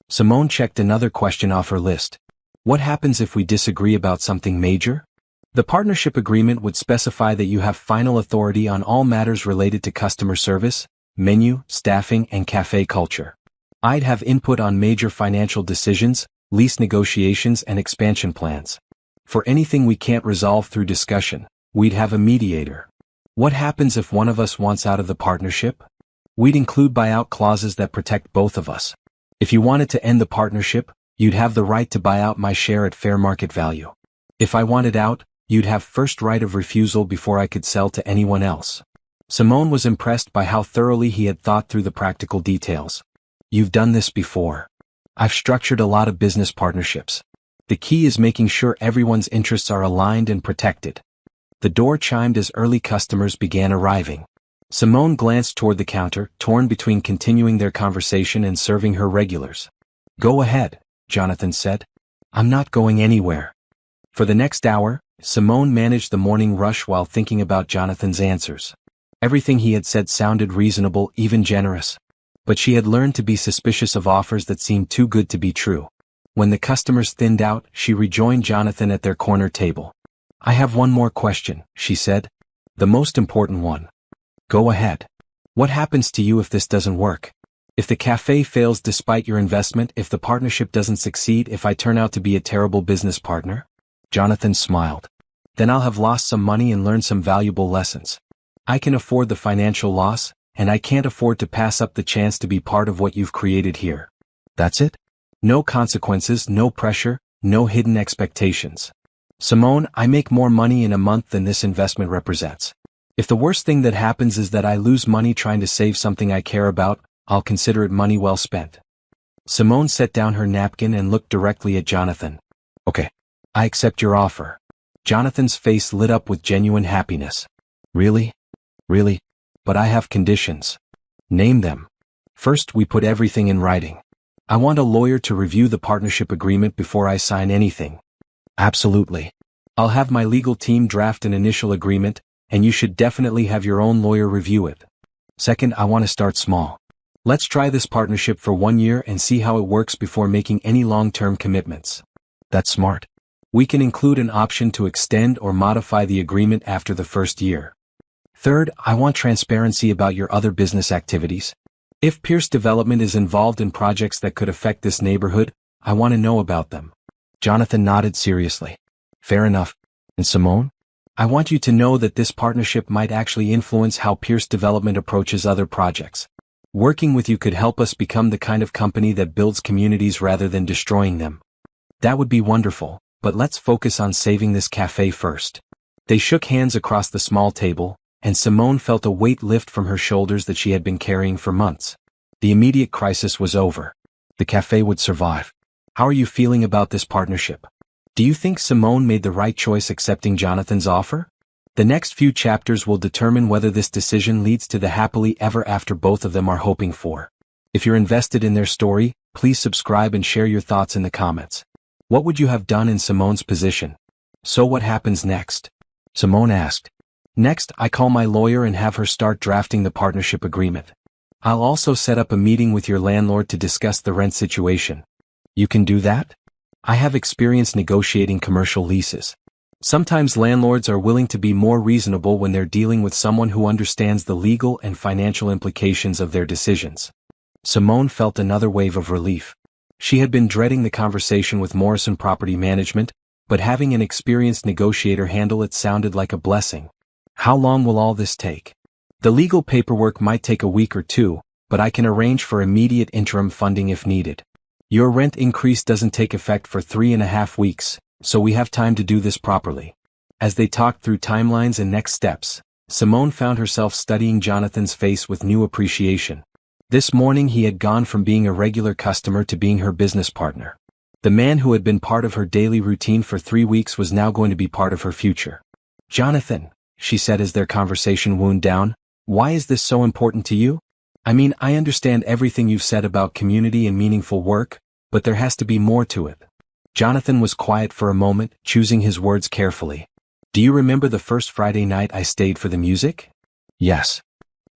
A: Simone checked another question off her list. What happens if we disagree about something major? The partnership agreement would specify that you have final authority on all matters related to customer service, menu, staffing, and cafe culture. I'd have input on major financial decisions, lease negotiations, and expansion plans. For anything we can't resolve through discussion, we'd have a mediator. What happens if one of us wants out of the partnership? We'd include buyout clauses that protect both of us. If you wanted to end the partnership, you'd have the right to buy out my share at fair market value. If I wanted out, you'd have first right of refusal before I could sell to anyone else. Simone was impressed by how thoroughly he had thought through the practical details. You've done this before. I've structured a lot of business partnerships. The key is making sure everyone's interests are aligned and protected. The door chimed as early customers began arriving. Simone glanced toward the counter, torn between continuing their conversation and serving her regulars. Go ahead, Jonathan said. I'm not going anywhere. For the next hour, Simone managed the morning rush while thinking about Jonathan's answers. Everything he had said sounded reasonable, even generous. But she had learned to be suspicious of offers that seemed too good to be true. When the customers thinned out, she rejoined Jonathan at their corner table. "I have one more question," she said. "The most important one." "Go ahead. What happens to you if this doesn't work? If the cafe fails despite your investment, if the partnership doesn't succeed, if I turn out to be a terrible business partner?" Jonathan smiled. "Then I'll have lost some money and learned some valuable lessons. I can afford the financial loss, and I can't afford to pass up the chance to be part of what you've created here." "That's it? No consequences, no pressure, no hidden expectations." "Simone, I make more money in a month than this investment represents. If the worst thing that happens is that I lose money trying to save something I care about, I'll consider it money well spent." Simone set down her napkin and looked directly at Jonathan. "Okay. I accept your offer." Jonathan's face lit up with genuine happiness. "Really? Really? But I have conditions." "Name them." "First, we put everything in writing. I want a lawyer to review the partnership agreement before I sign anything." "Absolutely. I'll have my legal team draft an initial agreement, and you should definitely have your own lawyer review it. Second, I want to start small. Let's try this partnership for 1 year and see how it works before making any long-term commitments." "That's smart. We can include an option to extend or modify the agreement after the first year." "Third, I want transparency about your other business activities. If Pierce Development is involved in projects that could affect this neighborhood, I want to know about them." Jonathan nodded seriously. "Fair enough. And Simone? I want you to know that this partnership might actually influence how Pierce Development approaches other projects. Working with you could help us become the kind of company that builds communities rather than destroying them." "That would be wonderful, but let's focus on saving this cafe first." They shook hands across the small table, and Simone felt a weight lift from her shoulders that she had been carrying for months. The immediate crisis was over. The cafe would survive. "How are you feeling about this partnership? Do you think Simone made the right choice accepting Jonathan's offer?" The next few chapters will determine whether this decision leads to the happily ever after both of them are hoping for. If you're invested in their story, please subscribe and share your thoughts in the comments. What would you have done in Simone's position? "So what happens next?" Simone asked. "Next, I call my lawyer and have her start drafting the partnership agreement. I'll also set up a meeting with your landlord to discuss the rent situation." "You can do that?" "I have experience negotiating commercial leases. Sometimes landlords are willing to be more reasonable when they're dealing with someone who understands the legal and financial implications of their decisions." Simone felt another wave of relief. She had been dreading the conversation with Morrison Property Management, but having an experienced negotiator handle it sounded like a blessing. "How long will all this take?" "The legal paperwork might take a week or two, but I can arrange for immediate interim funding if needed. Your rent increase doesn't take effect for 3.5 weeks, so we have time to do this properly." As they talked through timelines and next steps, Simone found herself studying Jonathan's face with new appreciation. This morning he had gone from being a regular customer to being her business partner. The man who had been part of her daily routine for 3 weeks was now going to be part of her future. "Jonathan," she said as their conversation wound down, "why is this so important to you? I mean, I understand everything you've said about community and meaningful work, but there has to be more to it." Jonathan was quiet for a moment, choosing his words carefully. "Do you remember the first Friday night I stayed for the music?" "Yes."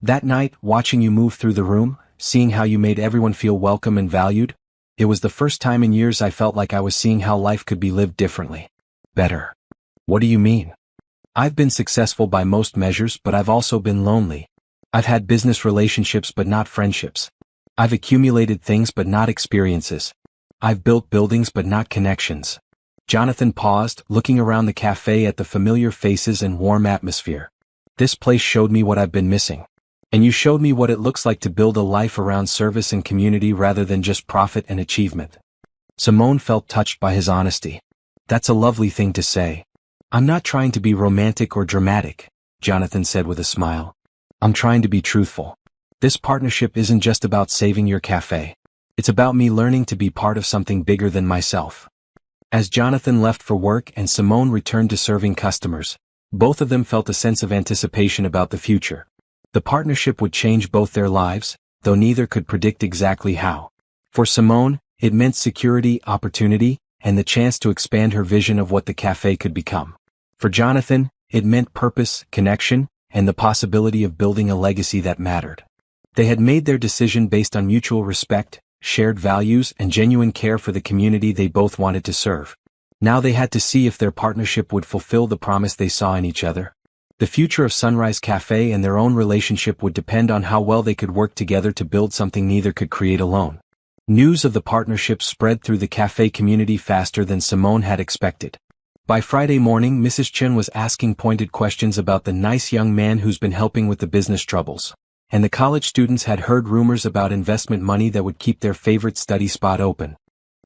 A: "That night, watching you move through the room, seeing how you made everyone feel welcome and valued, it was the first time in years I felt like I was seeing how life could be lived differently. Better." "What do you mean?" "I've been successful by most measures, but I've also been lonely. I've had business relationships but not friendships. I've accumulated things but not experiences. I've built buildings but not connections." Jonathan paused, looking around the cafe at the familiar faces and warm atmosphere. "This place showed me what I've been missing. And you showed me what it looks like to build a life around service and community rather than just profit and achievement." Simone felt touched by his honesty. "That's a lovely thing to say." "I'm not trying to be romantic or dramatic," Jonathan said with a smile. "I'm trying to be truthful. This partnership isn't just about saving your cafe. It's about me learning to be part of something bigger than myself." As Jonathan left for work and Simone returned to serving customers, both of them felt a sense of anticipation about the future. The partnership would change both their lives, though neither could predict exactly how. For Simone, it meant security, opportunity, and the chance to expand her vision of what the cafe could become. For Jonathan, it meant purpose, connection, and the possibility of building a legacy that mattered. They had made their decision based on mutual respect, shared values, and genuine care for the community they both wanted to serve. Now they had to see if their partnership would fulfill the promise they saw in each other. The future of Sunrise Café and their own relationship would depend on how well they could work together to build something neither could create alone. News of the partnership spread through the cafe community faster than Simone had expected. By Friday morning, Mrs. Chen was asking pointed questions about the nice young man who's been helping with the business troubles. And the college students had heard rumors about investment money that would keep their favorite study spot open.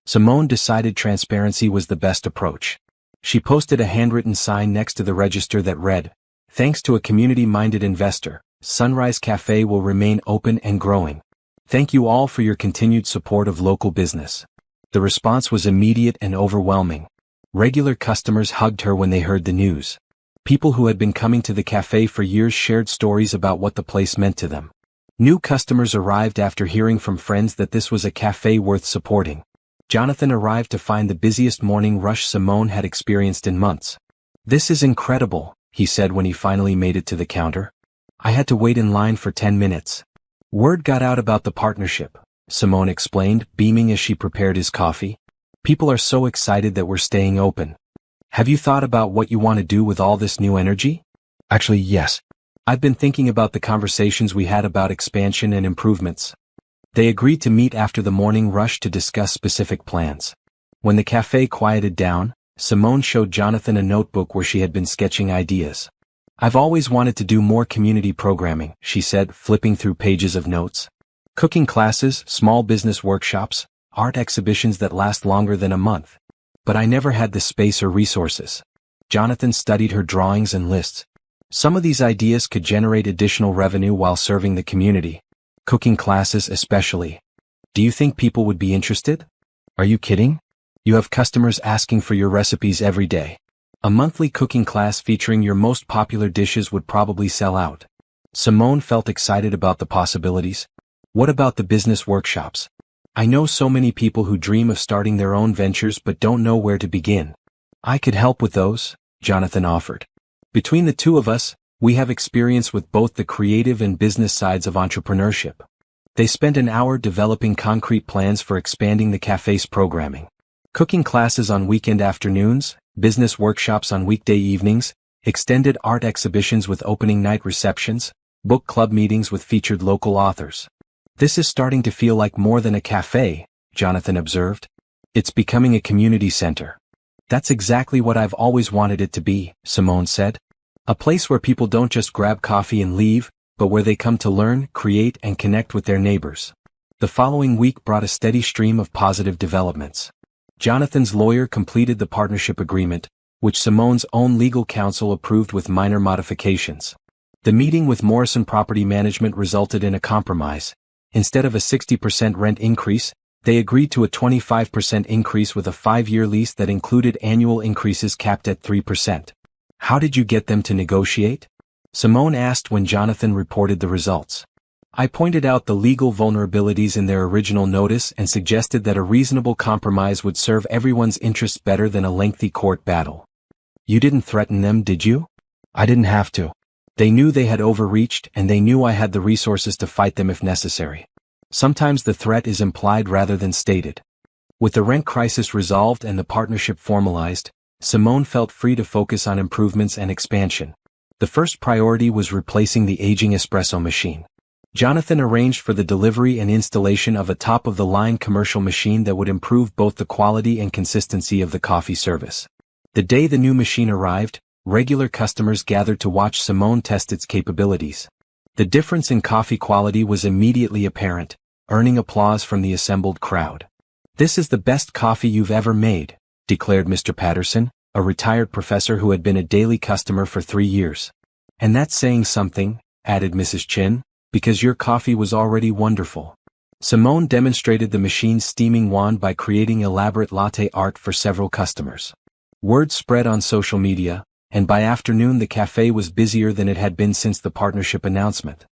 A: Simone decided transparency was the best approach. She posted a handwritten sign next to the register that read, "Thanks to a community-minded investor, Sunrise Café will remain open and growing. Thank you all for your continued support of local business." The response was immediate and overwhelming. Regular customers hugged her when they heard the news. People who had been coming to the cafe for years shared stories about what the place meant to them. New customers arrived after hearing from friends that this was a cafe worth supporting. Jonathan arrived to find the busiest morning rush Simone had experienced in months. "This is incredible," he said when he finally made it to the counter. "I had to wait in line for 10 minutes. Word got out about the partnership," Simone explained, beaming as she prepared his coffee. "People are so excited that we're staying open. Have you thought about what you want to do with all this new energy?" "Actually, yes. I've been thinking about the conversations we had about expansion and improvements." They agreed to meet after the morning rush to discuss specific plans. When the cafe quieted down, Simone showed Jonathan a notebook where she had been sketching ideas. "I've always wanted to do more community programming," she said, flipping through pages of notes. "Cooking classes, small business workshops, art exhibitions that last longer than a month. But I never had the space or resources." Jonathan studied her drawings and lists. Some of these ideas could generate additional revenue while serving the community. Cooking classes especially. "Do you think people would be interested?" "Are you kidding? You have customers asking for your recipes every day. A monthly cooking class featuring your most popular dishes would probably sell out." Simone felt excited about the possibilities. "What about the business workshops? I know so many people who dream of starting their own ventures but don't know where to begin." "I could help with those," Jonathan offered. "Between the two of us, we have experience with both the creative and business sides of entrepreneurship." They spent an hour developing concrete plans for expanding the cafe's programming. Cooking classes on weekend afternoons, business workshops on weekday evenings, extended art exhibitions with opening night receptions, book club meetings with featured local authors. "This is starting to feel like more than a cafe," Jonathan observed. "It's becoming a community center." "That's exactly what I've always wanted it to be," Simone said. "A place where people don't just grab coffee and leave, but where they come to learn, create, and connect with their neighbors." The following week brought a steady stream of positive developments. Jonathan's lawyer completed the partnership agreement, which Simone's own legal counsel approved with minor modifications. The meeting with Morrison Property Management resulted in a compromise. Instead of a 60% rent increase, they agreed to a 25% increase with a 5-year lease that included annual increases capped at 3%. "How did you get them to negotiate?" Simone asked when Jonathan reported the results. "I pointed out the legal vulnerabilities in their original notice and suggested that a reasonable compromise would serve everyone's interests better than a lengthy court battle." "You didn't threaten them, did you?" "I didn't have to. They knew they had overreached and they knew I had the resources to fight them if necessary. Sometimes the threat is implied rather than stated." With the rent crisis resolved and the partnership formalized, Simone felt free to focus on improvements and expansion. The first priority was replacing the aging espresso machine. Jonathan arranged for the delivery and installation of a top-of-the-line commercial machine that would improve both the quality and consistency of the coffee service. The day the new machine arrived, regular customers gathered to watch Simone test its capabilities. The difference in coffee quality was immediately apparent, earning applause from the assembled crowd. "This is the best coffee you've ever made," declared Mr. Patterson, a retired professor who had been a daily customer for 3 years. "And that's saying something," added Mrs. Chin, "because your coffee was already wonderful." Simone demonstrated the machine's steaming wand by creating elaborate latte art for several customers. Word spread on social media, and by afternoon the cafe was busier than it had been since the partnership announcement.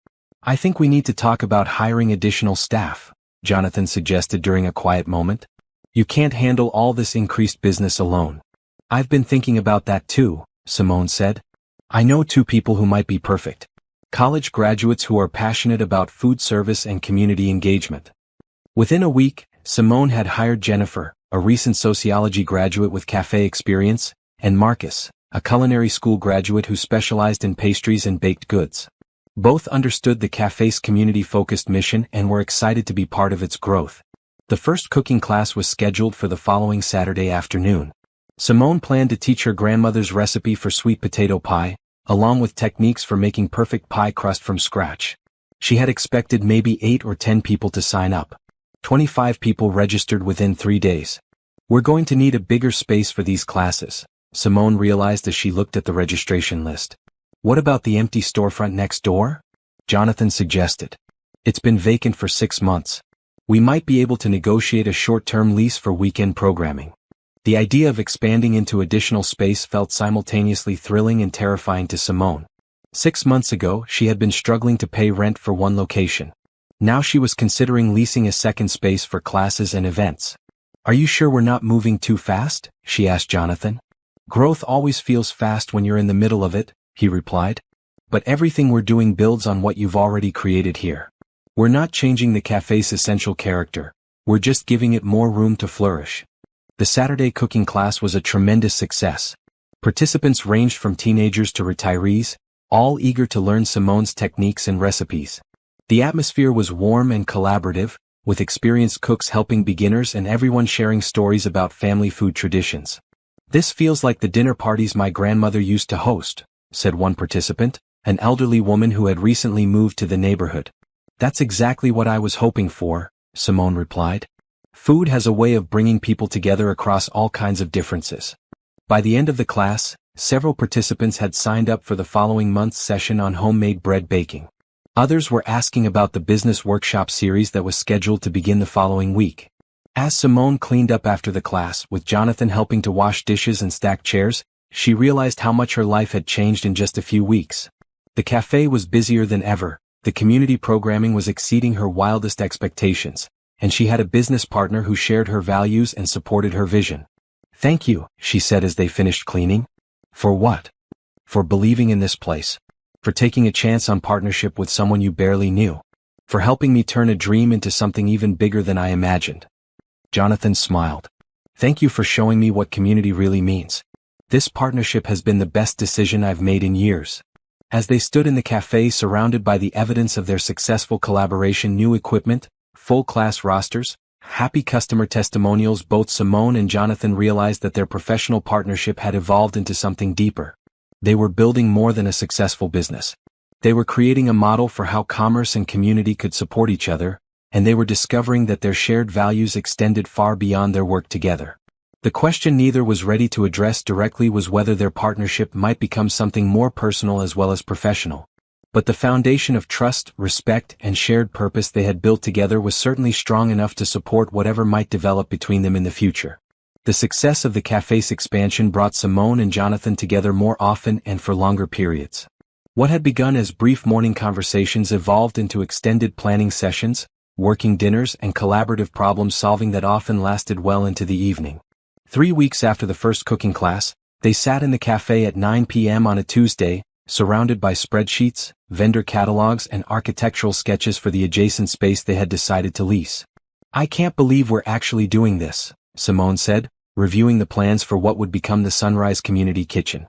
A: "I think we need to talk about hiring additional staff," Jonathan suggested during a quiet moment. "You can't handle all this increased business alone." "I've been thinking about that too," Simone said. I know two people who might be perfect. College graduates who are passionate about food service and community engagement. Within a week, Simone had hired Jennifer, a recent sociology graduate with Café experience, and Marcus, a culinary school graduate who specialized in pastries and baked goods. Both understood the Café's community-focused mission and were excited to be part of its growth. The first cooking class was scheduled for the following Saturday afternoon. Simone planned to teach her grandmother's recipe for sweet potato pie, along with techniques for making perfect pie crust from scratch. She had expected maybe 8 or 10 people to sign up. 25 people registered within 3 days. We're going to need a bigger space for these classes, Simone realized as she looked at the registration list. What about the empty storefront next door? Jonathan suggested. It's been vacant for 6 months. We might be able to negotiate a short-term lease for weekend programming. The idea of expanding into additional space felt simultaneously thrilling and terrifying to Simone. 6 months ago, she had been struggling to pay rent for one location. Now she was considering leasing a second space for classes and events. Are you sure we're not moving too fast? She asked Jonathan. Growth always feels fast when you're in the middle of it, he replied. But everything we're doing builds on what you've already created here. We're not changing the cafe's essential character, we're just giving it more room to flourish. The Saturday cooking class was a tremendous success. Participants ranged from teenagers to retirees, all eager to learn Simone's techniques and recipes. The atmosphere was warm and collaborative, with experienced cooks helping beginners and everyone sharing stories about family food traditions. This feels like the dinner parties my grandmother used to host, said one participant, an elderly woman who had recently moved to the neighborhood. That's exactly what I was hoping for, Simone replied. Food has a way of bringing people together across all kinds of differences. By the end of the class, several participants had signed up for the following month's session on homemade bread baking. Others were asking about the business workshop series that was scheduled to begin the following week. As Simone cleaned up after the class, with Jonathan helping to wash dishes and stack chairs, she realized how much her life had changed in just a few weeks. The cafe was busier than ever, the community programming was exceeding her wildest expectations, and she had a business partner who shared her values and supported her vision. Thank you, she said as they finished cleaning. For what? For believing in this place. For taking a chance on partnership with someone you barely knew. For helping me turn a dream into something even bigger than I imagined. Jonathan smiled. Thank you for showing me what community really means. This partnership has been the best decision I've made in years. As they stood in the cafe surrounded by the evidence of their successful collaboration, new equipment, full class rosters, happy customer testimonials, both Simone and Jonathan realized that their professional partnership had evolved into something deeper. They were building more than a successful business. They were creating a model for how commerce and community could support each other, and they were discovering that their shared values extended far beyond their work together. The question neither was ready to address directly was whether their partnership might become something more personal as well as professional. But the foundation of trust, respect, and shared purpose they had built together was certainly strong enough to support whatever might develop between them in the future. The success of the cafe's expansion brought Simone and Jonathan together more often and for longer periods. What had begun as brief morning conversations evolved into extended planning sessions, working dinners, and collaborative problem-solving that often lasted well into the evening. 3 weeks after the first cooking class, they sat in the cafe at 9 p.m. on a Tuesday, surrounded by spreadsheets, vendor catalogs, and architectural sketches for the adjacent space they had decided to lease. I can't believe we're actually doing this, Simone said, reviewing the plans for what would become the Sunrise Community Kitchen.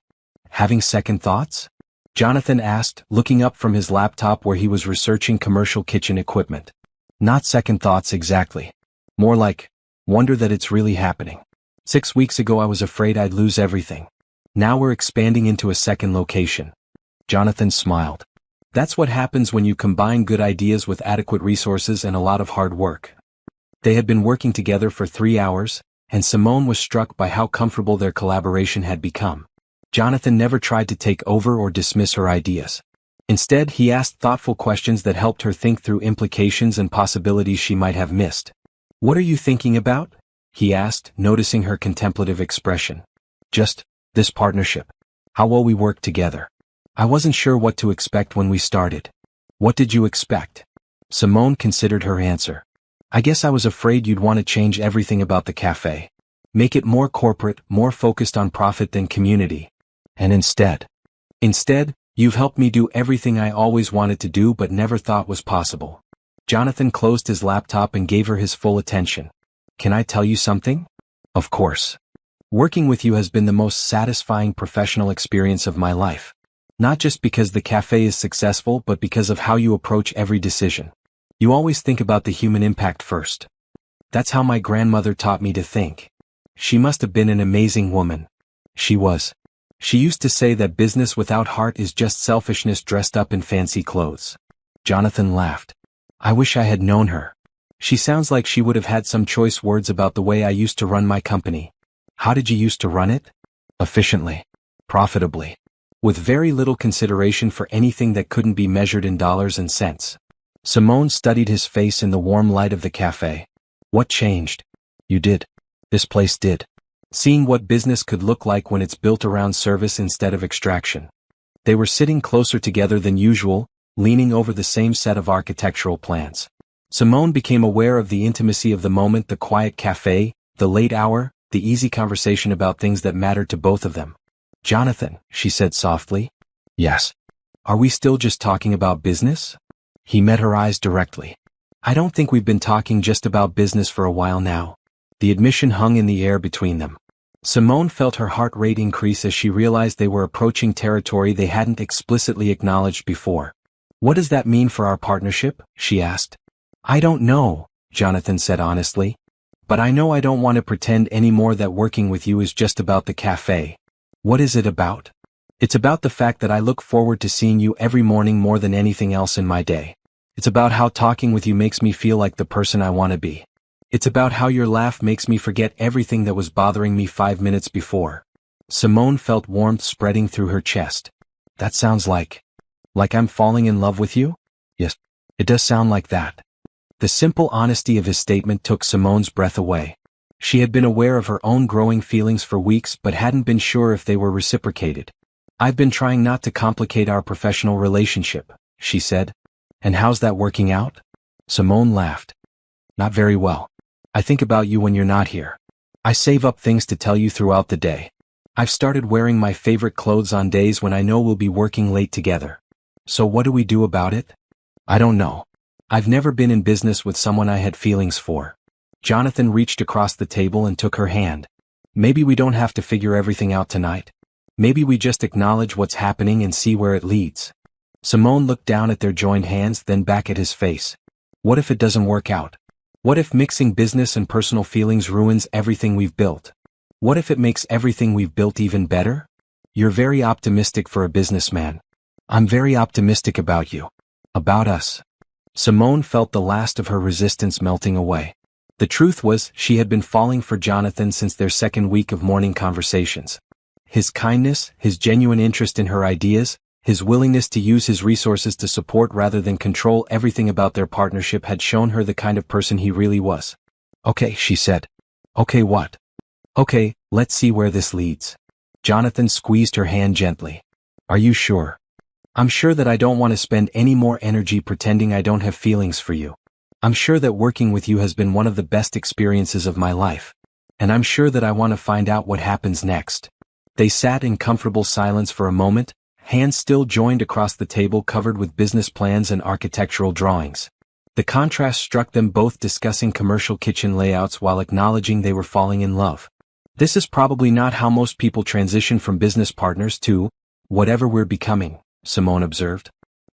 A: Having second thoughts? Jonathan asked, looking up from his laptop where he was researching commercial kitchen equipment. Not second thoughts exactly. More like, wonder that it's really happening. 6 weeks ago I was afraid I'd lose everything. Now we're expanding into a second location. Jonathan smiled. That's what happens when you combine good ideas with adequate resources and a lot of hard work. They had been working together for 3 hours, and Simone was struck by how comfortable their collaboration had become. Jonathan never tried to take over or dismiss her ideas. Instead, he asked thoughtful questions that helped her think through implications and possibilities she might have missed. What are you thinking about? He asked, noticing her contemplative expression. Just, this partnership. How well we work together. I wasn't sure what to expect when we started. What did you expect? Simone considered her answer. I guess I was afraid you'd want to change everything about the cafe. Make it more corporate, more focused on profit than community. And instead, you've helped me do everything I always wanted to do but never thought was possible. Jonathan closed his laptop and gave her his full attention. Can I tell you something? Of course. Working with you has been the most satisfying professional experience of my life. Not just because the cafe is successful but because of how you approach every decision. You always think about the human impact first. That's how my grandmother taught me to think. She must have been an amazing woman. She was. She used to say that business without heart is just selfishness dressed up in fancy clothes. Jonathan laughed. I wish I had known her. She sounds like she would have had some choice words about the way I used to run my company. How did you used to run it? Efficiently. Profitably. With very little consideration for anything that couldn't be measured in dollars and cents. Simone studied his face in the warm light of the cafe. What changed? You did. This place did. Seeing what business could look like when it's built around service instead of extraction. They were sitting closer together than usual, leaning over the same set of architectural plans. Simone became aware of the intimacy of the moment, the quiet cafe, the late hour, the easy conversation about things that mattered to both of them. Jonathan, she said softly. Yes. Are we still just talking about business? He met her eyes directly. I don't think we've been talking just about business for a while now. The admission hung in the air between them. Simone felt her heart rate increase as she realized they were approaching territory they hadn't explicitly acknowledged before. What does that mean for our partnership? She asked. I don't know, Jonathan said honestly. But I know I don't want to pretend anymore that working with you is just about the cafe. What is it about? It's about the fact that I look forward to seeing you every morning more than anything else in my day. It's about how talking with you makes me feel like the person I want to be. It's about how your laugh makes me forget everything that was bothering me 5 minutes before. Simone felt warmth spreading through her chest. That sounds like I'm falling in love with you? Yes, it does sound like that. The simple honesty of his statement took Simone's breath away. She had been aware of her own growing feelings for weeks but hadn't been sure if they were reciprocated. I've been trying not to complicate our professional relationship, she said. And how's that working out? Simone laughed. Not very well. I think about you when you're not here. I save up things to tell you throughout the day. I've started wearing my favorite clothes on days when I know we'll be working late together. So what do we do about it? I don't know. I've never been in business with someone I had feelings for. Jonathan reached across the table and took her hand. Maybe we don't have to figure everything out tonight. Maybe we just acknowledge what's happening and see where it leads. Simone looked down at their joined hands, then back at his face. What if it doesn't work out? What if mixing business and personal feelings ruins everything we've built? What if it makes everything we've built even better? You're very optimistic for a businessman. I'm very optimistic about you. About us. Simone felt the last of her resistance melting away. The truth was, she had been falling for Jonathan since their second week of morning conversations. His kindness, his genuine interest in her ideas, his willingness to use his resources to support rather than control everything about their partnership had shown her the kind of person he really was. Okay, she said. Okay, what? Okay, let's see where this leads. Jonathan squeezed her hand gently. Are you sure? I'm sure that I don't want to spend any more energy pretending I don't have feelings for you. I'm sure that working with you has been one of the best experiences of my life. And I'm sure that I want to find out what happens next. They sat in comfortable silence for a moment, hands still joined across the table covered with business plans and architectural drawings. The contrast struck them, both discussing commercial kitchen layouts while acknowledging they were falling in love. This is probably not how most people transition from business partners to whatever we're becoming, Simone observed.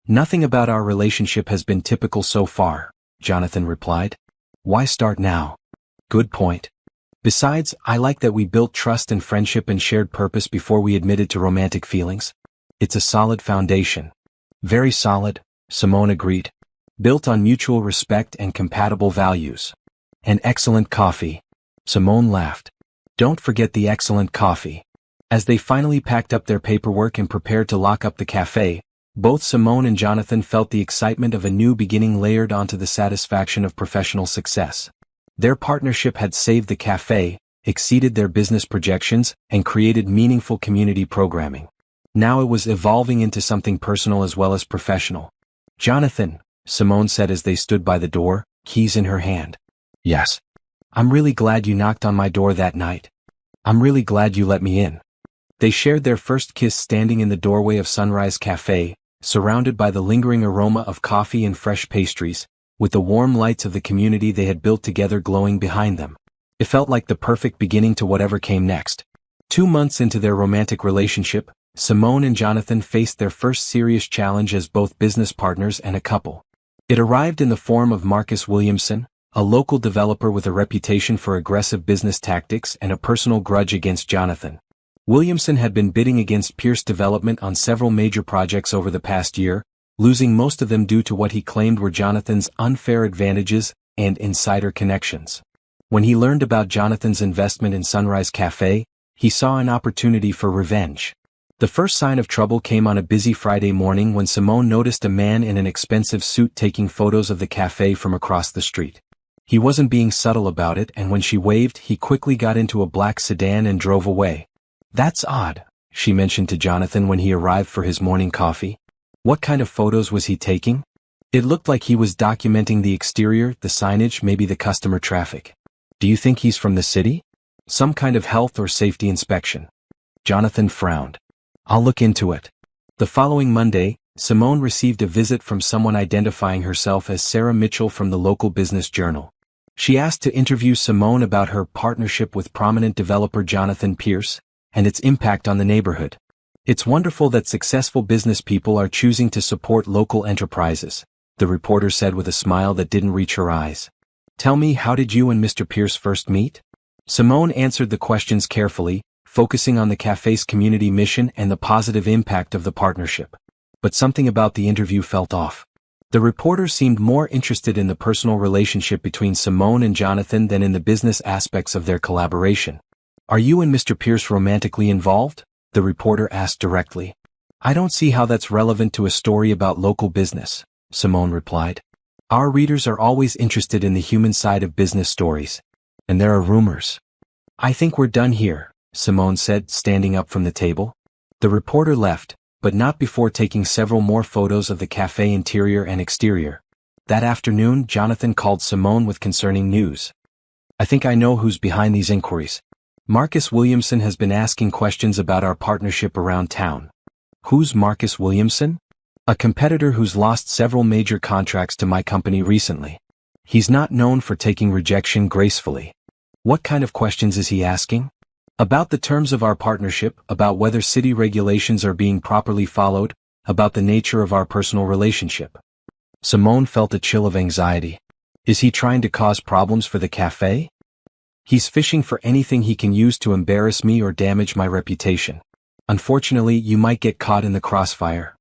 A: Nothing about our relationship has been typical so far, Jonathan replied. Why start now? Good point. Besides, I like that we built trust and friendship and shared purpose before we admitted to romantic feelings. It's a solid foundation. Very solid, Simone agreed. Built on mutual respect and compatible values. And excellent coffee. Simone laughed. Don't forget the excellent coffee. As they finally packed up their paperwork and prepared to lock up the cafe, both Simone and Jonathan felt the excitement of a new beginning layered onto the satisfaction of professional success. Their partnership had saved the cafe, exceeded their business projections, and created meaningful community programming. Now it was evolving into something personal as well as professional. Jonathan, Simone said as they stood by the door, keys in her hand. Yes. I'm really glad you knocked on my door that night. I'm really glad you let me in. They shared their first kiss standing in the doorway of Sunrise Café, surrounded by the lingering aroma of coffee and fresh pastries, with the warm lights of the community they had built together glowing behind them. It felt like the perfect beginning to whatever came next. 2 months into their romantic relationship, Simone and Jonathan faced their first serious challenge as both business partners and a couple. It arrived in the form of Marcus Williamson, a local developer with a reputation for aggressive business tactics and a personal grudge against Jonathan. Williamson had been bidding against Pierce Development on several major projects over the past year, losing most of them due to what he claimed were Jonathan's unfair advantages and insider connections. When he learned about Jonathan's investment in Sunrise Café, he saw an opportunity for revenge. The first sign of trouble came on a busy Friday morning when Simone noticed a man in an expensive suit taking photos of the cafe from across the street. He wasn't being subtle about it, and when she waved, he quickly got into a black sedan and drove away. "That's odd," she mentioned to Jonathan when he arrived for his morning coffee. "What kind of photos was he taking?" "It looked like he was documenting the exterior, the signage, maybe the customer traffic." "Do you think he's from the city? Some kind of health or safety inspection?" Jonathan frowned. "I'll look into it." The following Monday, Simone received a visit from someone identifying herself as Sarah Mitchell from the local business journal. She asked to interview Simone about her partnership with prominent developer Jonathan Pierce and its impact on the neighborhood. "It's wonderful that successful business people are choosing to support local enterprises," the reporter said with a smile that didn't reach her eyes. "Tell me, how did you and Mr. Pierce first meet?" Simone answered the questions carefully, focusing on the cafe's community mission and the positive impact of the partnership. But something about the interview felt off. The reporter seemed more interested in the personal relationship between Simone and Jonathan than in the business aspects of their collaboration. "Are you and Mr. Pierce romantically involved?" the reporter asked directly. "I don't see how that's relevant to a story about local business," Simone replied. "Our readers are always interested in the human side of business stories. And there are rumors." "I think we're done here," Simone said, standing up from the table. The reporter left, but not before taking several more photos of the cafe interior and exterior. That afternoon, Jonathan called Simone with concerning news. "I think I know who's behind these inquiries. Marcus Williamson has been asking questions about our partnership around town." "Who's Marcus Williamson?" "A competitor who's lost several major contracts to my company recently. He's not known for taking rejection gracefully." "What kind of questions is he asking?" "About the terms of our partnership, about whether city regulations are being properly followed, about the nature of our personal relationship." Simone felt a chill of anxiety. "Is he trying to cause problems for the cafe?" "He's fishing for anything he can use to embarrass me or damage my reputation. Unfortunately, you might get caught in the crossfire."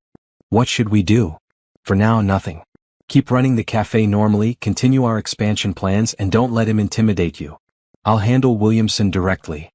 A: "What should we do?" "For now, nothing. Keep running the cafe normally, continue our expansion plans, and don't let him intimidate you. I'll handle Williamson directly."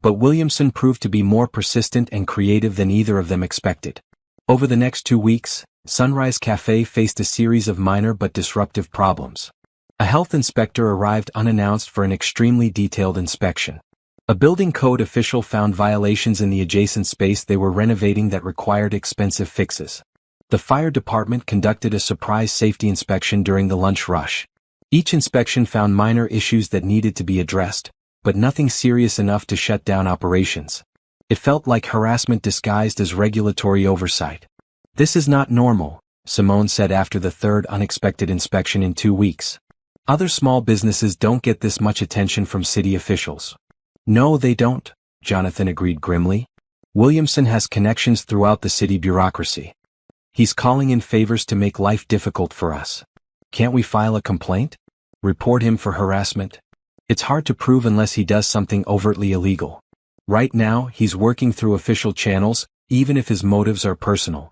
A: But Williamson proved to be more persistent and creative than either of them expected. Over the next 2 weeks, Sunrise Café faced a series of minor but disruptive problems. A health inspector arrived unannounced for an extremely detailed inspection. A building code official found violations in the adjacent space they were renovating that required expensive fixes. The fire department conducted a surprise safety inspection during the lunch rush. Each inspection found minor issues that needed to be addressed, but nothing serious enough to shut down operations. It felt like harassment disguised as regulatory oversight. "This is not normal," Simone said after the third unexpected inspection in 2 weeks. "Other small businesses don't get this much attention from city officials." "No, they don't," Jonathan agreed grimly. "Williamson has connections throughout the city bureaucracy. He's calling in favors to make life difficult for us." "Can't we file a complaint? Report him for harassment?" "It's hard to prove unless he does something overtly illegal. Right now, he's working through official channels, even if his motives are personal."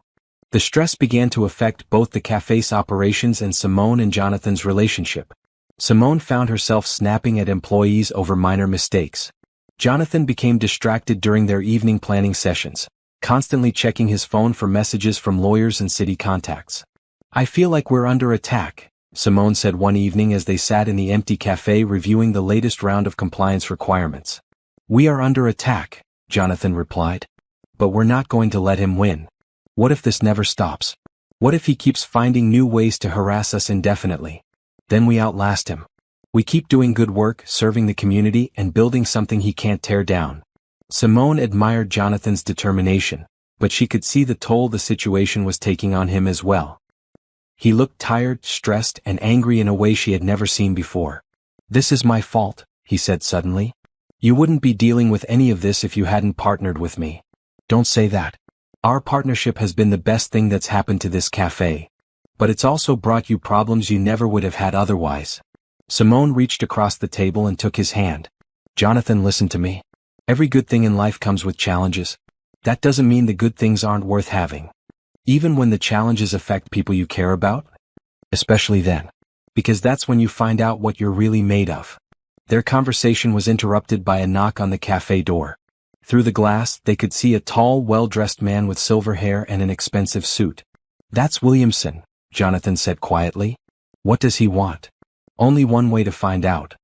A: The stress began to affect both the cafe's operations and Simone and Jonathan's relationship. Simone found herself snapping at employees over minor mistakes. Jonathan became distracted during their evening planning sessions, constantly checking his phone for messages from lawyers and city contacts. "I feel like we're under attack," Simone said one evening as they sat in the empty cafe reviewing the latest round of compliance requirements. "We are under attack," Jonathan replied. "But we're not going to let him win. What if this never stops? What if he keeps finding new ways to harass us indefinitely? Then we outlast him. We keep doing good work, serving the community, and building something he can't tear down." Simone admired Jonathan's determination, but she could see the toll the situation was taking on him as well. He looked tired, stressed, and angry in a way she had never seen before. "This is my fault," he said suddenly. "You wouldn't be dealing with any of this if you hadn't partnered with me." "Don't say that. Our partnership has been the best thing that's happened to this cafe. But it's also brought you problems you never would have had otherwise." Simone reached across the table and took his hand. "Jonathan, listen to me. Every good thing in life comes with challenges. That doesn't mean the good things aren't worth having. Even when the challenges affect people you care about? Especially then. Because that's when you find out what you're really made of." Their conversation was interrupted by a knock on the cafe door. Through the glass, they could see a tall, well-dressed man with silver hair and an expensive suit. "That's Williamson," Jonathan said quietly. "What does he want?" "Only one way to find out."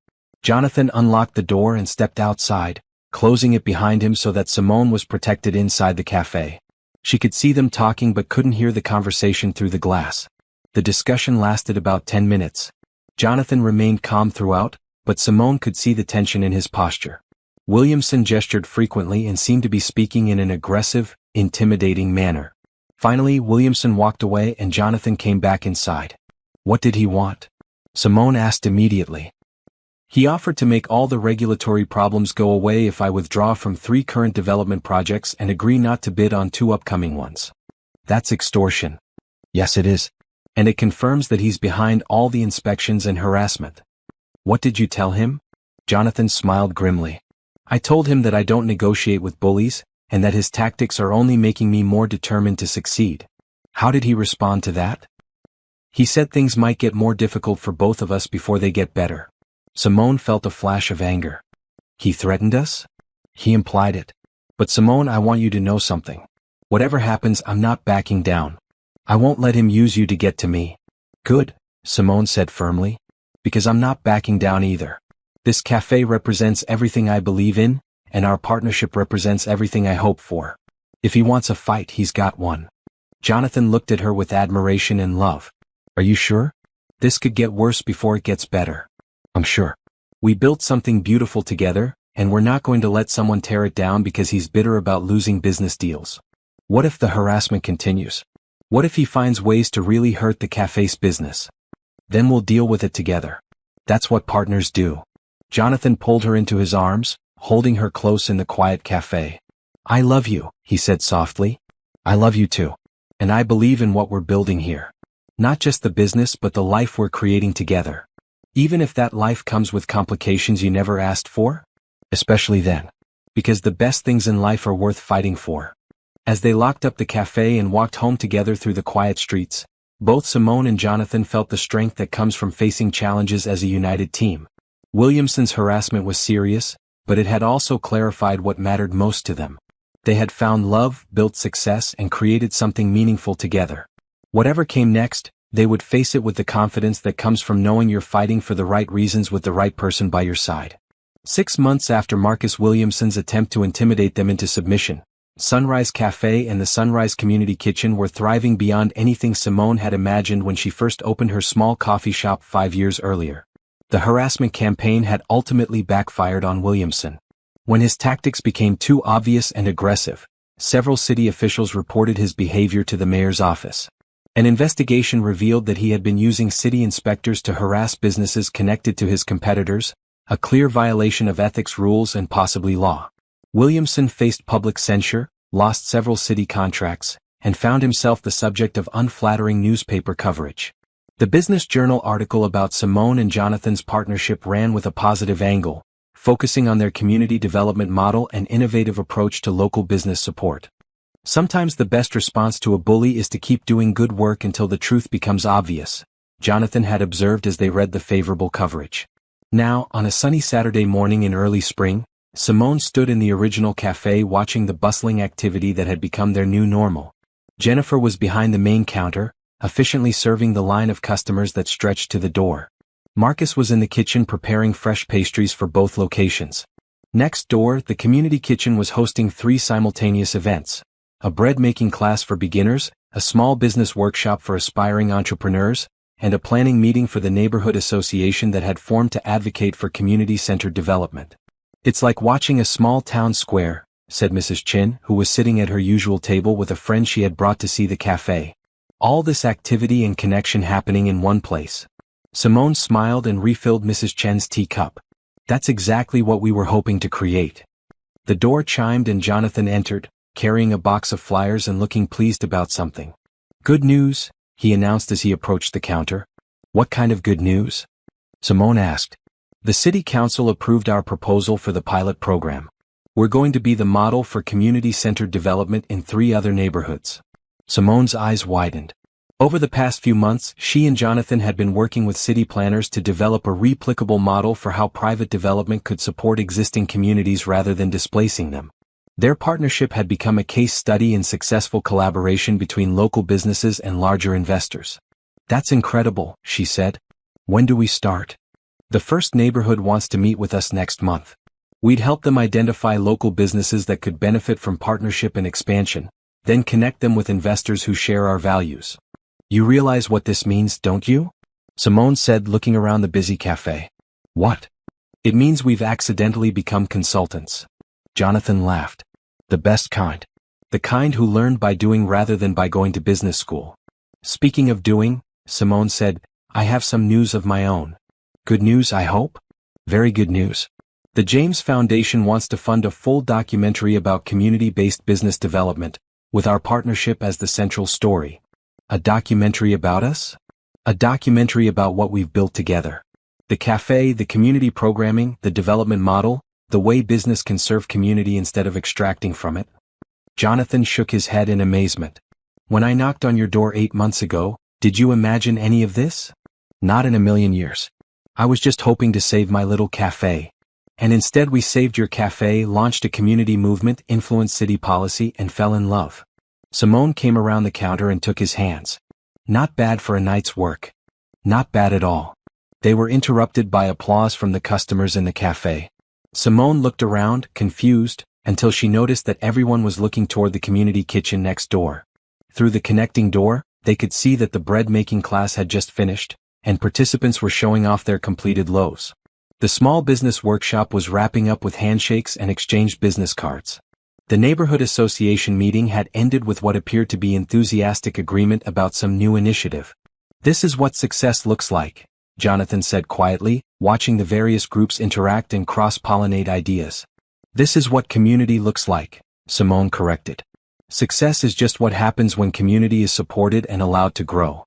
A: Jonathan unlocked the door and stepped outside, closing it behind him so that Simone was protected inside the cafe. She could see them talking but couldn't hear the conversation through the glass. The discussion lasted about 10 minutes. Jonathan remained calm throughout, but Simone could see the tension in his posture. Williamson gestured frequently and seemed to be speaking in an aggressive, intimidating manner. Finally, Williamson walked away and Jonathan came back inside. "What did he want?" Simone asked immediately. "He offered to make all the regulatory problems go away if I withdraw from 3 current development projects and agree not to bid on 2 upcoming ones." "That's extortion." "Yes, it is. And it confirms that he's behind all the inspections and harassment." "What did you tell him?" Jonathan smiled grimly. "I told him that I don't negotiate with bullies, and that his tactics are only making me more determined to succeed." "How did he respond to that?" "He said things might get more difficult for both of us before they get better." Simone felt a flash of anger. "He threatened us?" "He implied it. But Simone, I want you to know something. Whatever happens, I'm not backing down. I won't let him use you to get to me." "Good," Simone said firmly. "Because I'm not backing down either. This cafe represents everything I believe in, and our partnership represents everything I hope for. If he wants a fight, he's got one." Jonathan looked at her with admiration and love. "Are you sure? This could get worse before it gets better." "I'm sure. We built something beautiful together, and we're not going to let someone tear it down because he's bitter about losing business deals. What if the harassment continues? What if he finds ways to really hurt the cafe's business? Then we'll deal with it together. That's what partners do." Jonathan pulled her into his arms, holding her close in the quiet cafe. "I love you," he said softly. "I love you too. And I believe in what we're building here. Not just the business but the life we're creating together. Even if that life comes with complications you never asked for? Especially then. Because the best things in life are worth fighting for." As they locked up the cafe and walked home together through the quiet streets, both Simone and Jonathan felt the strength that comes from facing challenges as a united team. Williamson's harassment was serious, but it had also clarified what mattered most to them. They had found love, built success, and created something meaningful together. Whatever came next, they would face it with the confidence that comes from knowing you're fighting for the right reasons with the right person by your side. 6 months after Marcus Williamson's attempt to intimidate them into submission, Sunrise Café and the Sunrise Community Kitchen were thriving beyond anything Simone had imagined when she first opened her small coffee shop 5 years earlier. The harassment campaign had ultimately backfired on Williamson. When his tactics became too obvious and aggressive, several city officials reported his behavior to the mayor's office. An investigation revealed that he had been using city inspectors to harass businesses connected to his competitors, a clear violation of ethics rules and possibly law. Williamson faced public censure, lost several city contracts, and found himself the subject of unflattering newspaper coverage. The Business Journal article about Simone and Jonathan's partnership ran with a positive angle, focusing on their community development model and innovative approach to local business support. Sometimes the best response to a bully is to keep doing good work until the truth becomes obvious, Jonathan had observed as they read the favorable coverage. Now, on a sunny Saturday morning in early spring, Simone stood in the original cafe watching the bustling activity that had become their new normal. Jennifer was behind the main counter, efficiently serving the line of customers that stretched to the door. Marcus was in the kitchen preparing fresh pastries for both locations. Next door, the community kitchen was hosting 3 simultaneous events: a bread-making class for beginners, a small business workshop for aspiring entrepreneurs, and a planning meeting for the neighborhood association that had formed to advocate for community-centered development. "It's like watching a small town square," said Mrs. Chin, who was sitting at her usual table with a friend she had brought to see the cafe. All this activity and connection happening in one place. Simone smiled and refilled Mrs. Chen's teacup. That's exactly what we were hoping to create. The door chimed and Jonathan entered, carrying a box of flyers and looking pleased about something. Good news, he announced as he approached the counter. What kind of good news? Simone asked. The city council approved our proposal for the pilot program. We're going to be the model for community-centered development in 3 other neighborhoods. Simone's eyes widened. Over the past few months, she and Jonathan had been working with city planners to develop a replicable model for how private development could support existing communities rather than displacing them. Their partnership had become a case study in successful collaboration between local businesses and larger investors. That's incredible, she said. When do we start? The first neighborhood wants to meet with us next month. We'd help them identify local businesses that could benefit from partnership and expansion, then connect them with investors who share our values. You realize what this means, don't you? Simone said, looking around the busy cafe. What? It means we've accidentally become consultants. Jonathan laughed. The best kind. The kind who learned by doing rather than by going to business school. Speaking of doing, Simone said, I have some news of my own. Good news, I hope? Very good news. The James Foundation wants to fund a full documentary about community-based business development, with our partnership as the central story. A documentary about us? A documentary about what we've built together. The cafe, the community programming, the development model, the way business can serve community instead of extracting from it. Jonathan shook his head in amazement. When I knocked on your door 8 months ago, did you imagine any of this? Not in a million years. I was just hoping to save my little cafe. And instead we saved your cafe, launched a community movement, influenced city policy, and fell in love. Simone came around the counter and took his hands. Not bad for a night's work. Not bad at all. They were interrupted by applause from the customers in the cafe. Simone looked around, confused, until she noticed that everyone was looking toward the community kitchen next door. Through the connecting door, they could see that the bread-making class had just finished, and participants were showing off their completed loaves. The small business workshop was wrapping up with handshakes and exchanged business cards. The neighborhood association meeting had ended with what appeared to be enthusiastic agreement about some new initiative. This is what success looks like, Jonathan said quietly, watching the various groups interact and cross-pollinate ideas. This is what community looks like, Simone corrected. Success is just what happens when community is supported and allowed to grow.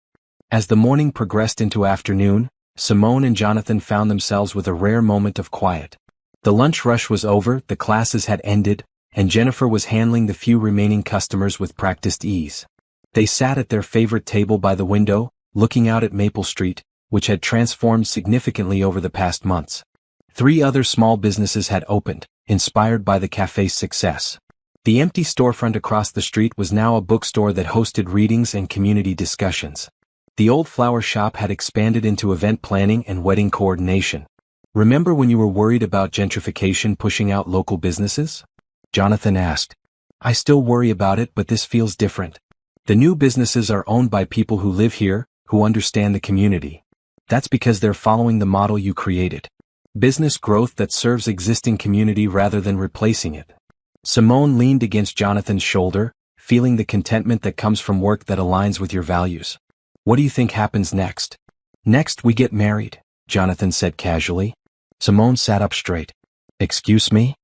A: As the morning progressed into afternoon, Simone and Jonathan found themselves with a rare moment of quiet. The lunch rush was over, the classes had ended, and Jennifer was handling the few remaining customers with practiced ease. They sat at their favorite table by the window, looking out at Maple Street, which had transformed significantly over the past months. 3 other small businesses had opened, inspired by the cafe's success. The empty storefront across the street was now a bookstore that hosted readings and community discussions. The old flower shop had expanded into event planning and wedding coordination. Remember when you were worried about gentrification pushing out local businesses? Jonathan asked. I still worry about it, but this feels different. The new businesses are owned by people who live here, who understand the community. That's because they're following the model you created. Business growth that serves existing community rather than replacing it. Simone leaned against Jonathan's shoulder, feeling the contentment that comes from work that aligns with your values. What do you think happens next? Next we get married, Jonathan said casually. Simone sat up straight. Excuse me?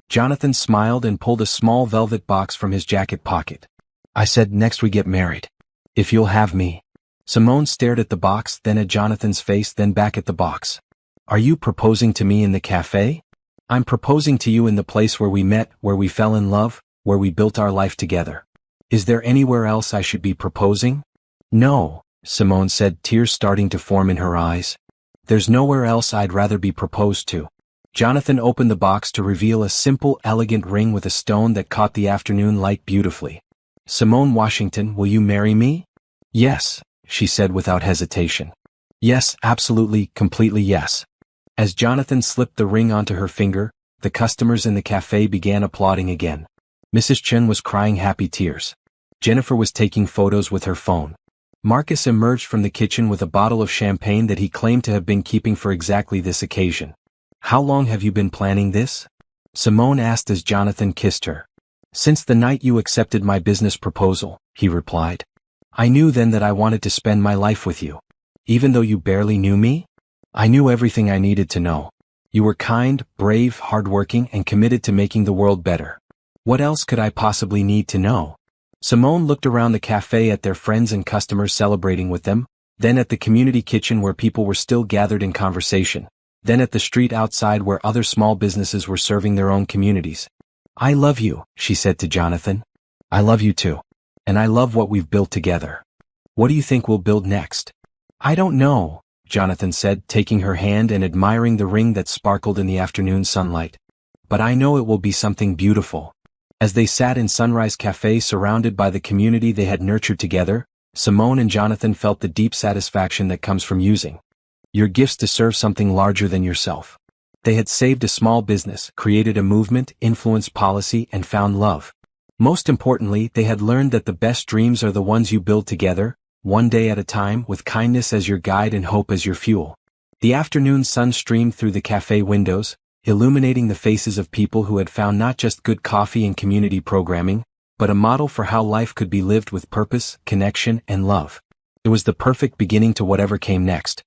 A: Jonathan smiled and pulled a small velvet box from his jacket pocket. I said next we get married. If you'll have me. Simone stared at the box, then at Jonathan's face, then back at the box. Are you proposing to me in the cafe? I'm proposing to you in the place where we met, where we fell in love, where we built our life together. Is there anywhere else I should be proposing? No, Simone said, tears starting to form in her eyes. There's nowhere else I'd rather be proposed to. Jonathan opened the box to reveal a simple, elegant ring with a stone that caught the afternoon light beautifully. Simone Washington, will you marry me? Yes, she said without hesitation. Yes, absolutely, completely yes. As Jonathan slipped the ring onto her finger, the customers in the cafe began applauding again. Mrs. Chen was crying happy tears. Jennifer was taking photos with her phone. Marcus emerged from the kitchen with a bottle of champagne that he claimed to have been keeping for exactly this occasion. How long have you been planning this? Simone asked as Jonathan kissed her. Since the night you accepted my business proposal, he replied. I knew then that I wanted to spend my life with you. Even though you barely knew me? I knew everything I needed to know. You were kind, brave, hardworking, and committed to making the world better. What else could I possibly need to know? Simone looked around the cafe at their friends and customers celebrating with them, then at the community kitchen where people were still gathered in conversation, then at the street outside where other small businesses were serving their own communities. I love you, she said to Jonathan. I love you too. And I love what we've built together. What do you think we'll build next? I don't know, Jonathan said, taking her hand and admiring the ring that sparkled in the afternoon sunlight. But I know it will be something beautiful. As they sat in Sunrise Café surrounded by the community they had nurtured together, Simone and Jonathan felt the deep satisfaction that comes from using your gifts to serve something larger than yourself. They had saved a small business, created a movement, influenced policy, and found love. Most importantly, they had learned that the best dreams are the ones you build together, one day at a time, with kindness as your guide and hope as your fuel. The afternoon sun streamed through the cafe windows, illuminating the faces of people who had found not just good coffee and community programming, but a model for how life could be lived with purpose, connection, and love. It was the perfect beginning to whatever came next.